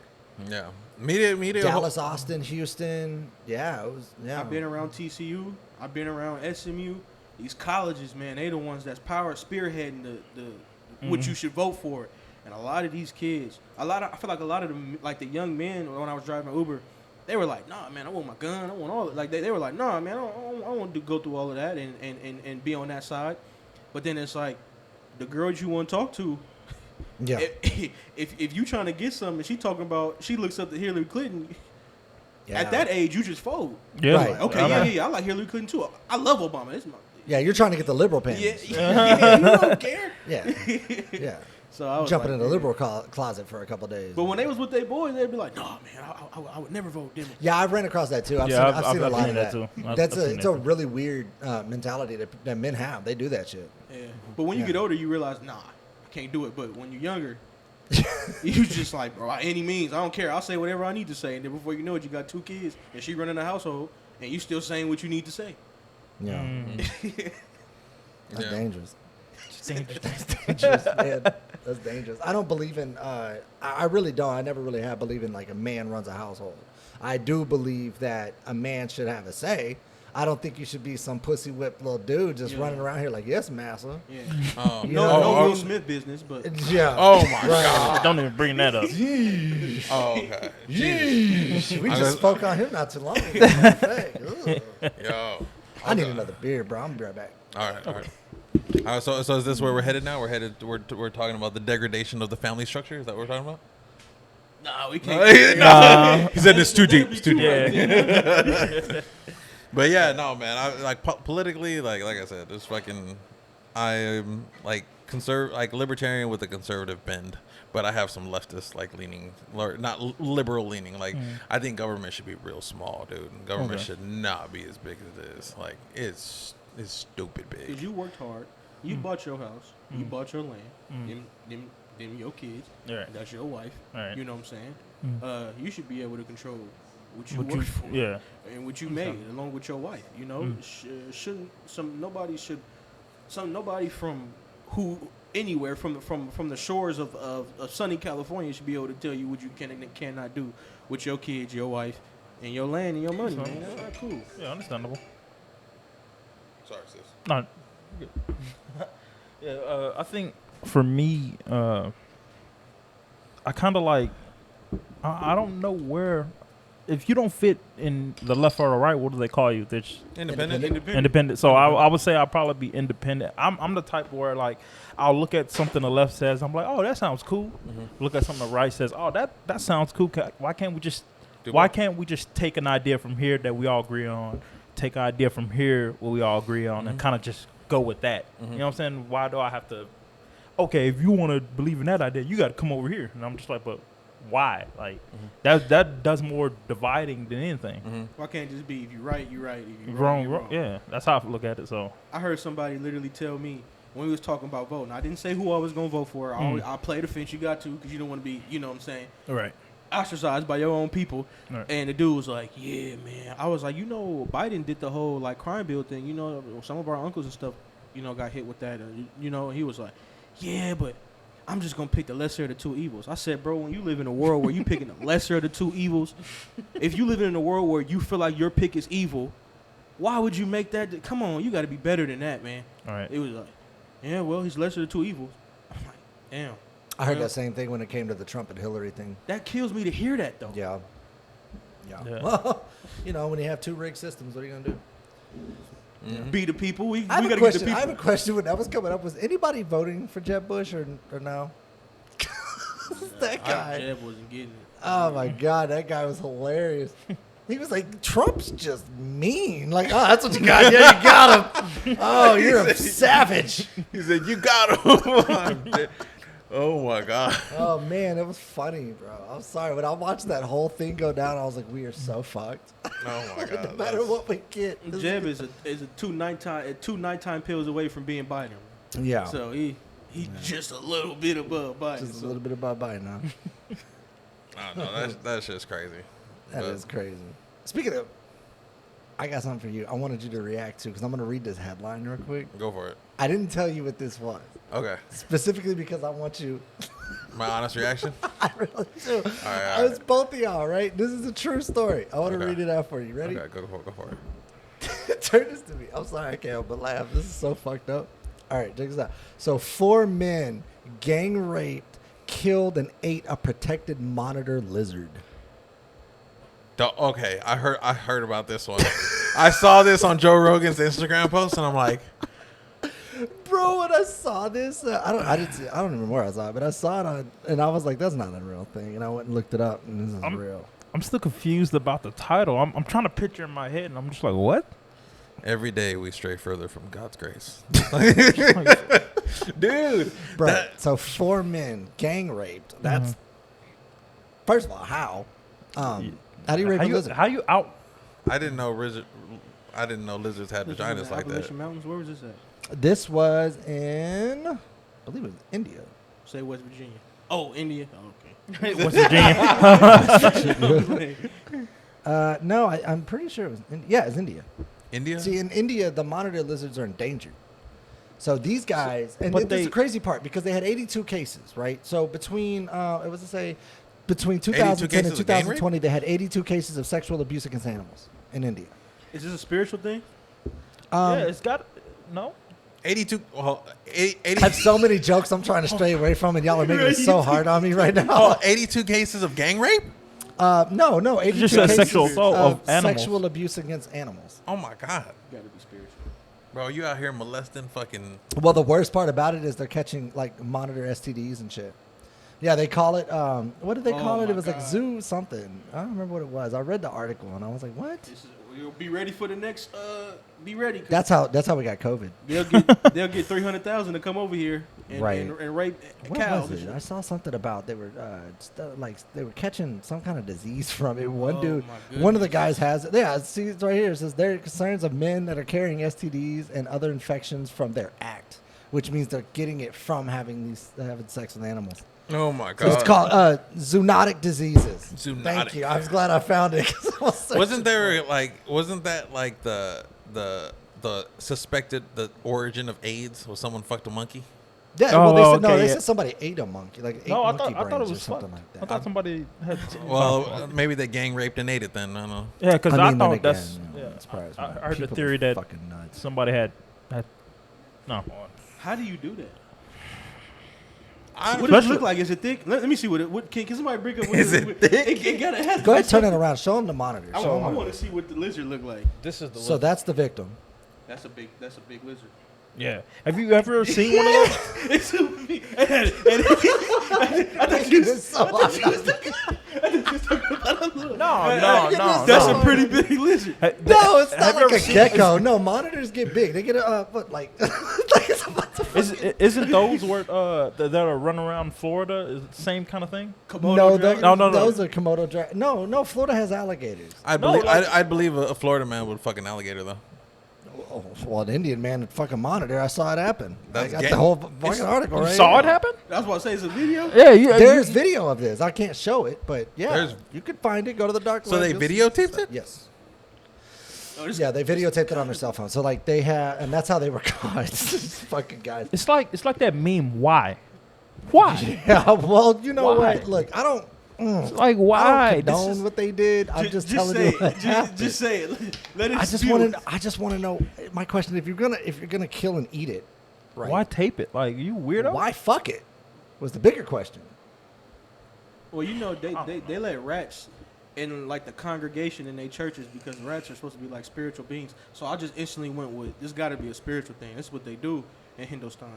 Yeah, media. Dallas, Austin, Houston. Yeah, it was. Yeah, I've been around TCU. I've been around SMU. These colleges, man, they the ones that's spearheading the what you should vote for. And a lot of these kids, I feel like a lot of them, like the young men, when I was driving Uber, they were like, nah, man, I want my gun. I want all it. Like they were like, nah, man, I don't want to go through all of that and be on that side. But then it's like the girls you want to talk to. Yeah. If you trying to get something, she talking about, she looks up to Hillary Clinton. Yeah. At that age, you just fold. Yeah. Right. Like, okay, I like Hillary Clinton too. I love Obama. You're trying to get the liberal panties. Yeah, you don't care. Yeah. So I was jumping like, in the liberal closet for a couple of days. But when they was with their boys, they'd be like, "No, man, I would never vote Democrat." Yeah, I've ran across that too. I've seen a lot of that. Too. It's a really weird mentality that men have. They do that shit. Yeah. But when you get older, you realize, nah, I can't do it. But when you're younger, you just like, bro, by any means, I don't care. I'll say whatever I need to say. And then before you know it, you got 2 kids, and she running the household, and you still saying what you need to say. Yeah. That's dangerous. That's dangerous, man. That's dangerous. I don't believe in. I really don't. I never really have believed in like a man runs a household. I do believe that a man should have a say. I don't think you should be some pussy whipped little dude just running around here like, yes, massa. Yeah. No Will Smith business, but yeah. Oh my God! Don't even bring that up. Oh, okay. Jeez. We just spoke on him not too long ago. Yo. I need another beer, bro. I'm gonna be right back. All right. So is this where we're headed now? We're talking about the degradation of the family structure. Is that what we're talking about? No, we can't. He said it's too deep. It's too deep. But yeah, no, man. I like politically, like I said, it's fucking. I'm like libertarian with a conservative bend, but I have some leftist leaning, not liberal leaning. I think government should be real small, dude. Government should not be as big as it is. Like it's stupid big. Because you worked hard, you bought your house, you bought your land, them your kids, that's your wife. Right. You know what I'm saying? You should be able to control what you work for, and what you made, along with your wife. You know, nobody from anywhere from the shores of sunny California should be able to tell you what you can and cannot do with your kids, your wife, and your land and your money. Man, that's not cool. Yeah, understandable. Sorry, sis. No. Yeah, I think for me, I kind of I don't know where. If you don't fit in the left or the right, what do they call you? Independent. So I would say I'll probably be independent. I'm the type where I'll look at something the left says, I'm like, oh, that sounds cool. Mm-hmm. Look at something the right says, oh, that sounds cool. Why can't we just take an idea from here that we all agree on, take an idea from here what we all agree on, and kind of just go with that? Mm-hmm. You know what I'm saying? Why do I have to? Okay, if you want to believe in that idea, you got to come over here. And I'm just like, but why? That does more dividing than anything. Mm-hmm. Why can't it just be if you're right, you're right. If you're wrong, you're wrong. Yeah, that's how I look at it. So I heard somebody literally tell me when we was talking about voting. I didn't say who I was gonna vote for. I played the fence. You got to, because you don't want to be, you know what I'm saying, right, ostracized by your own people. Right. And the dude was like, yeah, man. I was like, Biden did the whole crime bill thing. Some of our uncles and stuff, got hit with that. He was like, yeah, but I'm just going to pick the lesser of the two evils. I said, bro, when you live in a world where you picking the lesser of the two evils, if you live in a world where you feel like your pick is evil, why would you make that? Come on, you got to be better than that, man. All right. It was like, yeah, well, he's lesser of the two evils. I'm like, damn. I heard that same thing when it came to the Trump and Hillary thing. That kills me to hear that, though. Yeah. Well, when you have two rigged systems, what are you going to do? Mm-hmm. Be the people. We got to get the people. I have a question when that was coming up. Was anybody voting for Jeb Bush or no? That guy. Jeb wasn't getting it. Oh, my God. That guy was hilarious. He was like, Trump's just mean. Like, oh, that's what you got. Yeah, you got him. Oh, you're a savage. He said, you got him. Oh, my God. Oh, man, it was funny, bro. I'm sorry. When I watched that whole thing go down, I was like, we are so fucked. Oh, my God. No matter what we get. Jeb is a two nighttime pills away from being Biden. Yeah. So he just a little bit above Biden. Just a little bit above Biden now. Oh, no, that's just crazy. That is crazy. Speaking of, I got something for you. I wanted you to react to because I'm going to read this headline real quick. Go for it. I didn't tell you what this was. Okay. Specifically because I want you. My honest reaction? I really do. All right. It's both of y'all, right? This is a true story. I want to read it out for you. Ready? Okay, go for it. Turn this to me. I'm sorry, I can't help but laugh. This is so fucked up. All right, check this out. So 4 men gang raped, killed, and ate a protected monitor lizard. Okay, I heard about this one. I saw this on Joe Rogan's Instagram post, and I'm like, bro, when I saw this, I don't even remember where I saw it, but I saw it on, and I was like, that's not a real thing, and I went and looked it up, and this is real. I'm still confused about the title. I'm trying to picture in my head, and I'm just like, what? Every day we stray further from God's grace. Dude. Bro, so 4 men gang raped. That's, first of all, how? How do you rape a lizard? How you out? I didn't know lizards had vaginas like that. Appalachian Mountains. Where was this at? This was in, I believe it was India. Say West Virginia. Oh, India. Oh, okay. West Virginia. No, I'm pretty sure it was. It's India. India? See, in India, the monitor lizards are endangered. So these guys, and this is the crazy part because they had 82 cases, right? So between, between 2010 and 2020, they had 82 cases of sexual abuse against animals in India. Is this a spiritual thing? Yeah, it's got no. 82. Well, 80. I have so many jokes I'm trying to stray away from, and y'all are making it so hard on me right now. 82 cases of gang rape? No, 82 just cases sexual assault of animals. Sexual abuse against animals. Oh my God. You gotta be spiritual. Bro, you out here molesting fucking. Well, the worst part about it is they're catching monitor STDs and shit. Yeah, they call it. What did they call it? It was like zoo something. I don't remember what it was. I read the article and I was like, what? You'll be ready for the next. Be ready. That's how we got COVID. They'll get 300,000 to come over here and, Right. and rape What cows. was it? I saw something about they were they were catching some kind of disease from it. One dude, my one of the guys has it. Yeah, see, it's right here. It says there are concerns of men that are carrying STDs and other infections from their act, which means they're getting it from having sex with animals. Oh my So god! it's called zoonotic diseases. Zoonotic. Thank you. I was glad I found it. Wasn't that like the suspected the origin of AIDS was someone fucked a monkey? Yeah, well, they said no. okay, They yeah. said somebody ate a monkey, like ate No, I monkey thought it brains was or something fucked. like that. I thought somebody had. Well, maybe they gang raped and ate it then. I don't know. yeah, because I I, mean, thought then again, that's. you know, Yeah, it's probably- I heard the people theory are that fucking nuts. somebody had. No. How do you do that? I- What does it look like? Is it thick? Let me see what it. What can somebody bring up? What Is it thick? It gotta have Go to ahead, be turn it something. around. Show them the monitor. I Show 'em. want to see what the lizard look like. This is the. So that's the victim. That's a big lizard. Yeah. Have you ever seen one of those? It's a big. I thought you No. That's a pretty big lizard. No, it's Have not you like ever a seen- gecko. No, monitors get big. They get like Isn't those where that are run around Florida is it the same kind of thing? Komodo no, dragon? No. those are Komodo dragons. No, Florida has alligators. I No, believe like- I believe a Florida man would fuck an alligator though. Oh, well, an Indian man would fucking monitor. I saw it happen. That's I got gay. the whole fucking article You right saw here. it happen? I was about to say it's a video. Yeah. There's video of this. I can't show it, but yeah, There's- you could find it. Go to the dark So web. they You'll see videotaped stuff. it? Yes. Oh, this- Yeah, they videotaped it on their cell phone. So like they have, and that's how they were caught. These fucking guys. It's like that meme. Why? Why? Yeah. Well, you know Why? what? Look, I don't. It's like I why? don't condone what they did. I'm just telling say you what it. happened. Just say it. Let it. I just spew. want to know. My question: if you're gonna kill and eat it, right? Why tape it? Like you weirdo? Why fuck it? Was the bigger question. Well, you know they let rats in like the congregation in their churches because rats are supposed to be like spiritual beings. So I just instantly went with this. Got to be a spiritual thing. That's what they do in Hindustan.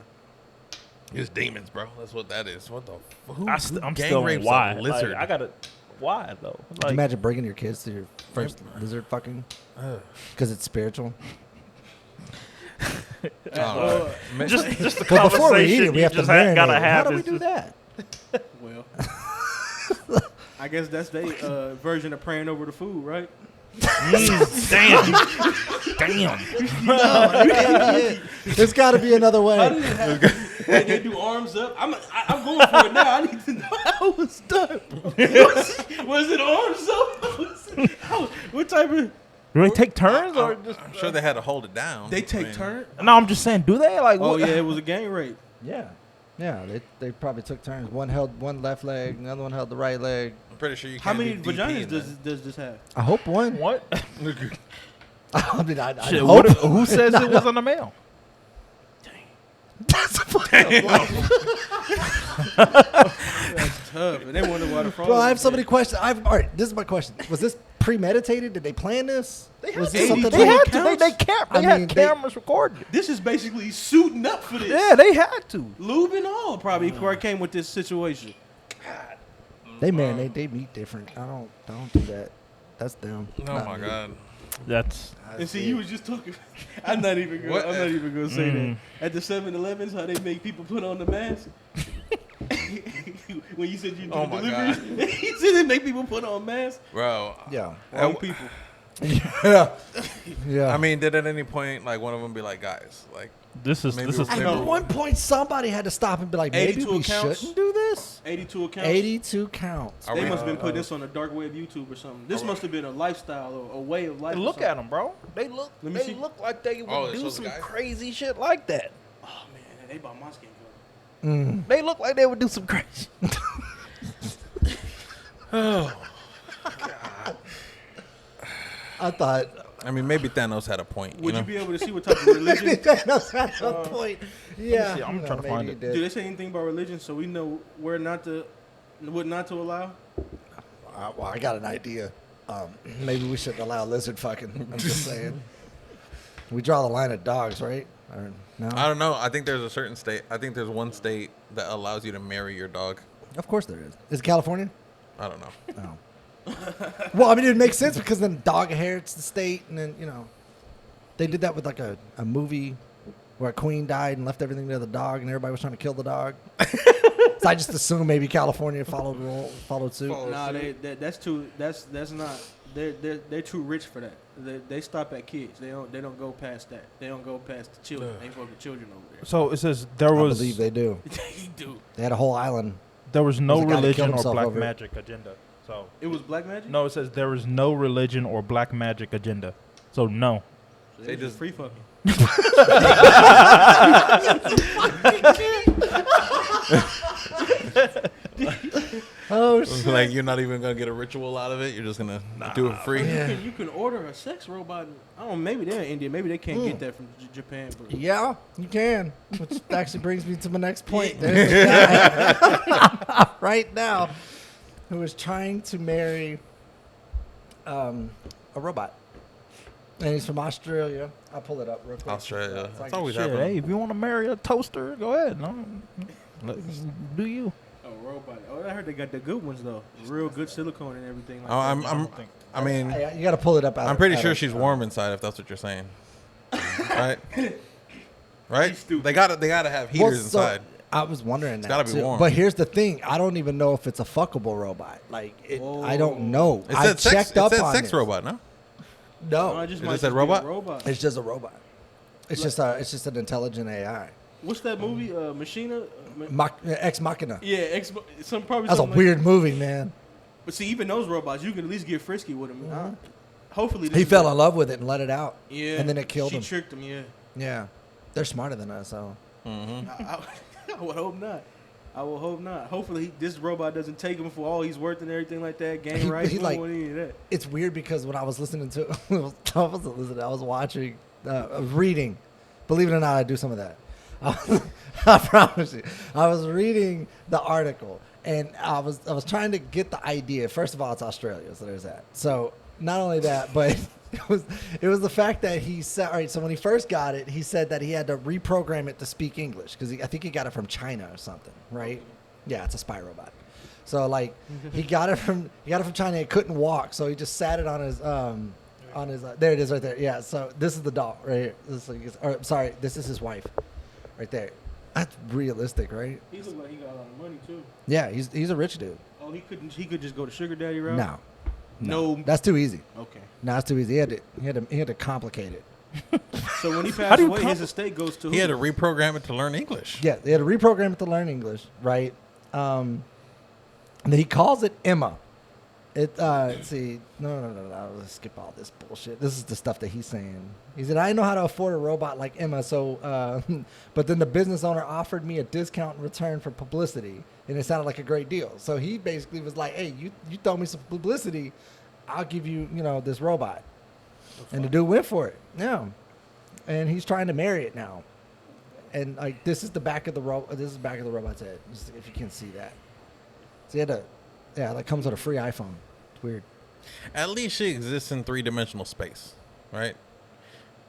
It's demons, bro. That's what that is. What the? Who, I'm who gang still rapes why. a lizard? Like, I gotta. Why though? Could you Like, imagine bringing your kids to your first lizard fucking? Because it's spiritual. just the Well, before we eat conversation it, we you have to just marinate gotta it. have. How do we is do just- that? Well, I guess that's their version of praying over the food, right? Damn. There's got to be another How way. did it happen? They do arms up. I'm going for it now. I need to know how it was done. Was it arms up? What type of? Do they take turns or just? I'm sure they had to hold it down. They I take mean, turns? No, I'm just saying. Do they like? Oh what- yeah, it was a gang rape. Yeah. Yeah, they probably took turns. One held one left leg, the other one held the right leg. I'm pretty sure you. How Can't many do DP vaginas in does this have? I hope one. What? I mean, I Shit, hope. who says it wasn't a male? That's a fucking life. Tough. And they wonder why the frog. Bro, I have so many questions. All right, this is my question. Was this premeditated? Did they plan this? Was this something They had like- to. They I mean, had cameras recording it. This is basically suiting up for this. Yeah, they had to. Lube and all probably before I came with this situation. They meet different. I don't do that. That's them. Oh Not my me. god. That's And see, you was just talking. I'm not even gonna. What? I'm not even gonna say that. At the 7-Elevens, how they make people put on the mask. When you said you do Oh my deliveries, you said they make people put on masks. Bro. Yeah. Wrong people. Yeah. Yeah. I mean, did at any point like one of them be like, guys, like this is Maybe this is. we'll at Maybe- one point, somebody had to stop and be like, maybe 82 we accounts. shouldn't do this. 82 accounts. 82 counts. Are They we- must have been putting this on the dark web YouTube or something. This must have been a lifestyle or a way of life. or Look something. at them, bro. They look. Let me They see. look like they would Oh, do those some guys? crazy shit like that. Oh man, they bought my skin color. They look like they would do some crazy. I thought. I mean, maybe Thanos had a point. Would you you know? be able to see what type of religion? Maybe Thanos had a point. Yeah. see. I'm you trying to maybe find he it. did. Do they say anything about religion so we know where not to, what not to allow? Well, I got an idea. Maybe we shouldn't allow lizard fucking. I'm just saying. We draw the line at dogs, right? Or, no? I don't know. I think there's a certain state. I think there's one state that allows you to marry your dog. Of course there is. Is it California? I don't know. No. Well, I mean, it makes sense because then dog inherits the state, and then they did that with like a movie where a queen died and left everything to the dog, and everybody was trying to kill the dog. So I just assume maybe California followed suit. Nah, that's not. They're too rich for that. They stop at kids. They don't go past that. They don't go past the children. They fuck the children over there. So it says there was. I believe they do. They do. They had a whole island. There was no There's a guy that religion killed or himself black over it. magic agenda. So It was black magic. no, it says there was no religion or black magic agenda. So no. So They they just- just free fucking. Oh It's shit! like you're not even gonna get a ritual out of it. You're just gonna do it free. Yeah. You can order a sex robot. I don't know. Maybe they're in India. Maybe they can't get that from Japan. But Yeah, you can. Which actually brings me to my next point. There's a guy right now who is trying to marry a robot. And he's from Australia. I'll pull it up real quick. Australia. So I It's can always Shit, happening. hey, if you want to marry a toaster, go ahead. No, do you? oh, robot. Oh, I heard they got the good ones though. Real good silicone and everything. Like Oh, that. I mean, You got to pull it up. I'm pretty sure she's warm inside. If that's what you're saying, right? Right? She's stupid. They gotta have heaters inside. I was wondering that. gotta be too. warm. But here's the thing: I don't even know if it's a fuckable robot. Like, I don't know. It I said checked sex. up It said on sex this. robot. No. No, No, it just It might just said be a robot? robot. it's just a robot. It's just an intelligent AI. What's that movie? Machina. Ex Machina. Yeah, some probably. That's a something weird movie, man. But see, even those robots, you can at least get frisky with them. Hopefully, this He is fell a- in love with it and let it out. Yeah, and then it killed she him. tricked him. Yeah, Yeah, they're smarter than us. So I would hope not. I will hope not. Hopefully, this robot doesn't take him for all he's worth and everything like that. Gang rights, he we don't want any of that. it's weird because when I was listening to, I was watching, reading. Believe it or not, I do some of that. I promise you. I was reading the article and I was trying to get the idea. First of all, it's Australia, so there's that. So not only that, but it was the fact that he said, all right, so when he first got it, he said that he had to reprogram it to speak English because I think he got it from China or something, right? Yeah, it's a spy robot. So like he got it from China. It couldn't walk, so he just sat it on his there it is right there. Yeah. So this is the doll right here. Sorry, this is his wife, right there. That's realistic, right? He looked like he got a lot of money too. Yeah, he's a rich dude. Oh, he could just go to sugar daddy route. No, No. that's too easy. Okay. No, that's too easy. He had to complicate it. So when he How passed do you away, his estate goes to. He who? had to reprogram it to learn English. Yeah, they had to reprogram it to learn English, right? And then he calls it Emma. Let's see. No. Let's skip all this bullshit. This is the stuff that he's saying. He said, I know how to afford a robot like Emma, so, but then the business owner offered me a discount in return for publicity, and it sounded like a great deal. So he basically was like, hey, you throw me some publicity, I'll give you, this robot. And the dude went for it. Yeah. And he's trying to marry it now. And like this is the back of the robot's head. Just if you can see that. So that comes with a free iPhone. It's weird. At least she exists in 3-dimensional space, right?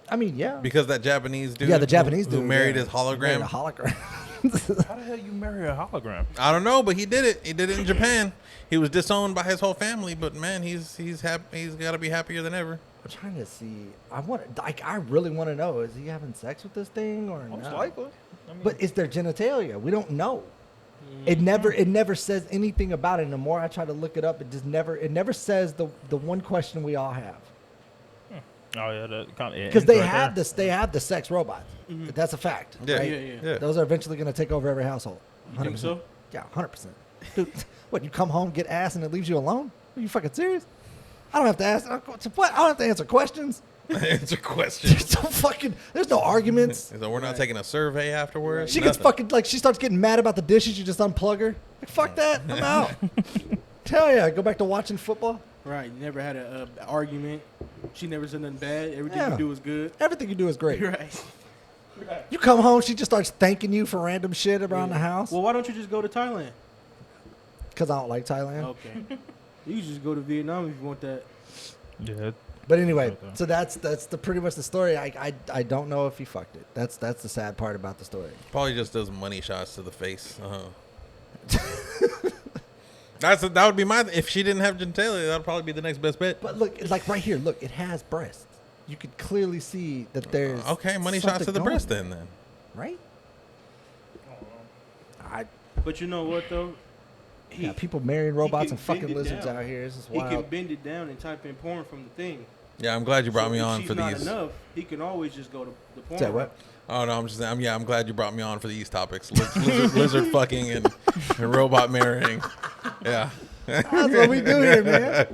I mean, yeah. Because that Japanese dude, The Japanese dude who married his married hologram. a hologram. How the hell you marry a hologram? I don't know, but he did it. He did it in Japan. He was disowned by his whole family, but man, he's happy. He's got to be happier than ever. I'm trying to see. I really want to know. Is he having sex with this thing or Most not? likely. I mean, But it's their genitalia. We don't know. It never says anything about it. And the more I try to look it up, it never says the one question we all have. oh yeah, that kind of Because they have the sex robots. That's a fact. Yeah, right? Yeah. Those are eventually going to take over every household. You think so? Yeah, 100%. Dude, what, you come home, get ass, and it leaves you alone? Are you fucking serious? I don't have to ask. What? I don't have to answer questions. Answer questions. There's no arguments. So we're not taking a survey afterwards. She gets Nothing. she starts getting mad about the dishes. You just unplug her. Like, fuck that. I'm out. Hell yeah. Go back to watching football. Right. Never had an argument. She never said nothing bad. Everything Yeah. you do is good. Everything you do is great. Right. You come home, she just starts thanking you for random shit around the house. Well, why don't you just go to Thailand? Because I don't like Thailand. Okay. You can just go to Vietnam if you want that. yeah. But anyway, Okay. so that's pretty much the story. I don't know if he fucked it. That's the sad part about the story. Probably just does money shots to the face. That would be my. If she didn't have genitalia, that would probably be the next best bet. But look, like right here, look, it has breasts. You could clearly see that there's Okay, money shots to the breast then. Right? But you know what though? People marrying robots can and fucking bend it lizards down. out here. This is He wild. can bend it down and type in porn from the thing. Yeah, I'm glad you brought me if on she's for not these. enough, he can always just go to the porn. Say what? Oh no, I'm just. I'm glad you brought me on for these topics. Lizard fucking and robot marrying. Yeah. That's what we do here, man.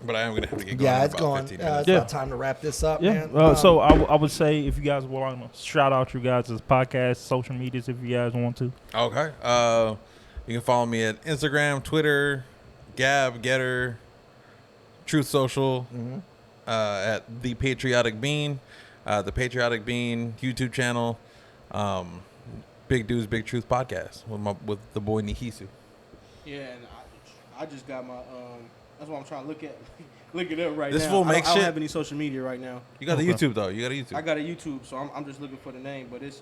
But I am gonna have to get going. Yeah, in it's about going. 15 It's minutes. Yeah. about time to wrap this up, Yeah. man. So I would say if you guys want to shout out you guys' podcast, social medias, if you guys want to. Okay. You can follow me at Instagram, Twitter, Gab, Getter, Truth Social, at the Patriotic Bean, the Patriotic Bean YouTube channel, Big Dudes Big Truth podcast with the boy Nihisu. Yeah, and I just got my that's what I'm trying to look at. Look it up right This now. fool I makes don't shit. have any social media right now. You got the YouTube though. You got a YouTube. I got a YouTube, so I'm just looking for the name. But it's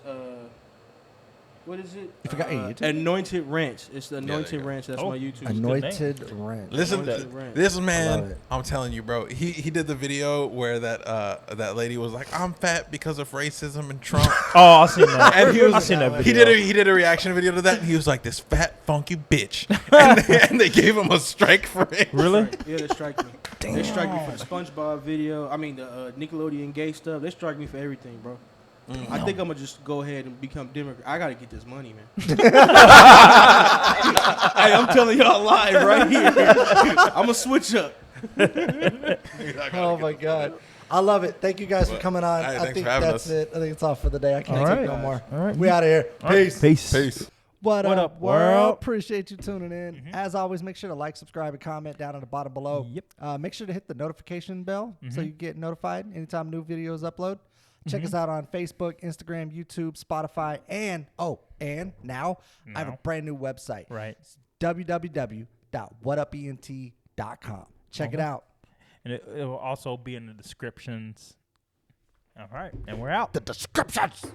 what is it? You forgot your YouTube? Anointed Rant. It's the there Anointed you go. Rant. That's Oh. my YouTube. Anointed Rant. Listen, Anointed Rant. this I love man, it. I'm telling you, bro. He did the video where that lady was like, "I'm fat because of racism and Trump." Oh, I seen that. And he was- I seen that He video. did a reaction video to that, and he was like, "This fat funky bitch," and they gave him a strike for it. Really? Yeah, they strike me. They strike me for the SpongeBob video. I mean, the Nickelodeon gay stuff. They strike me for everything, bro. I think I'm gonna just go ahead and become Democrat. I gotta get this money, man. Hey, I'm telling y'all live right here. I'm gonna switch up. Oh my God. I love it. Thank you guys for coming on. Hey, I thanks think for having that's us. it. I think it's all for the day. I can't All take right. no more. All right. We out of here. All right. Peace. Peace. Peace. What up, up, world? Appreciate you tuning in. As always, make sure to like, subscribe, and comment down at the bottom below. Yep. Make sure to hit the notification bell so you get notified anytime new videos upload. Check us out on Facebook, Instagram, YouTube, Spotify, and now I have a brand new website. Right. It's www.whatupent.com. Check it out. And it will also be in the descriptions. All right. And we're out. The descriptions.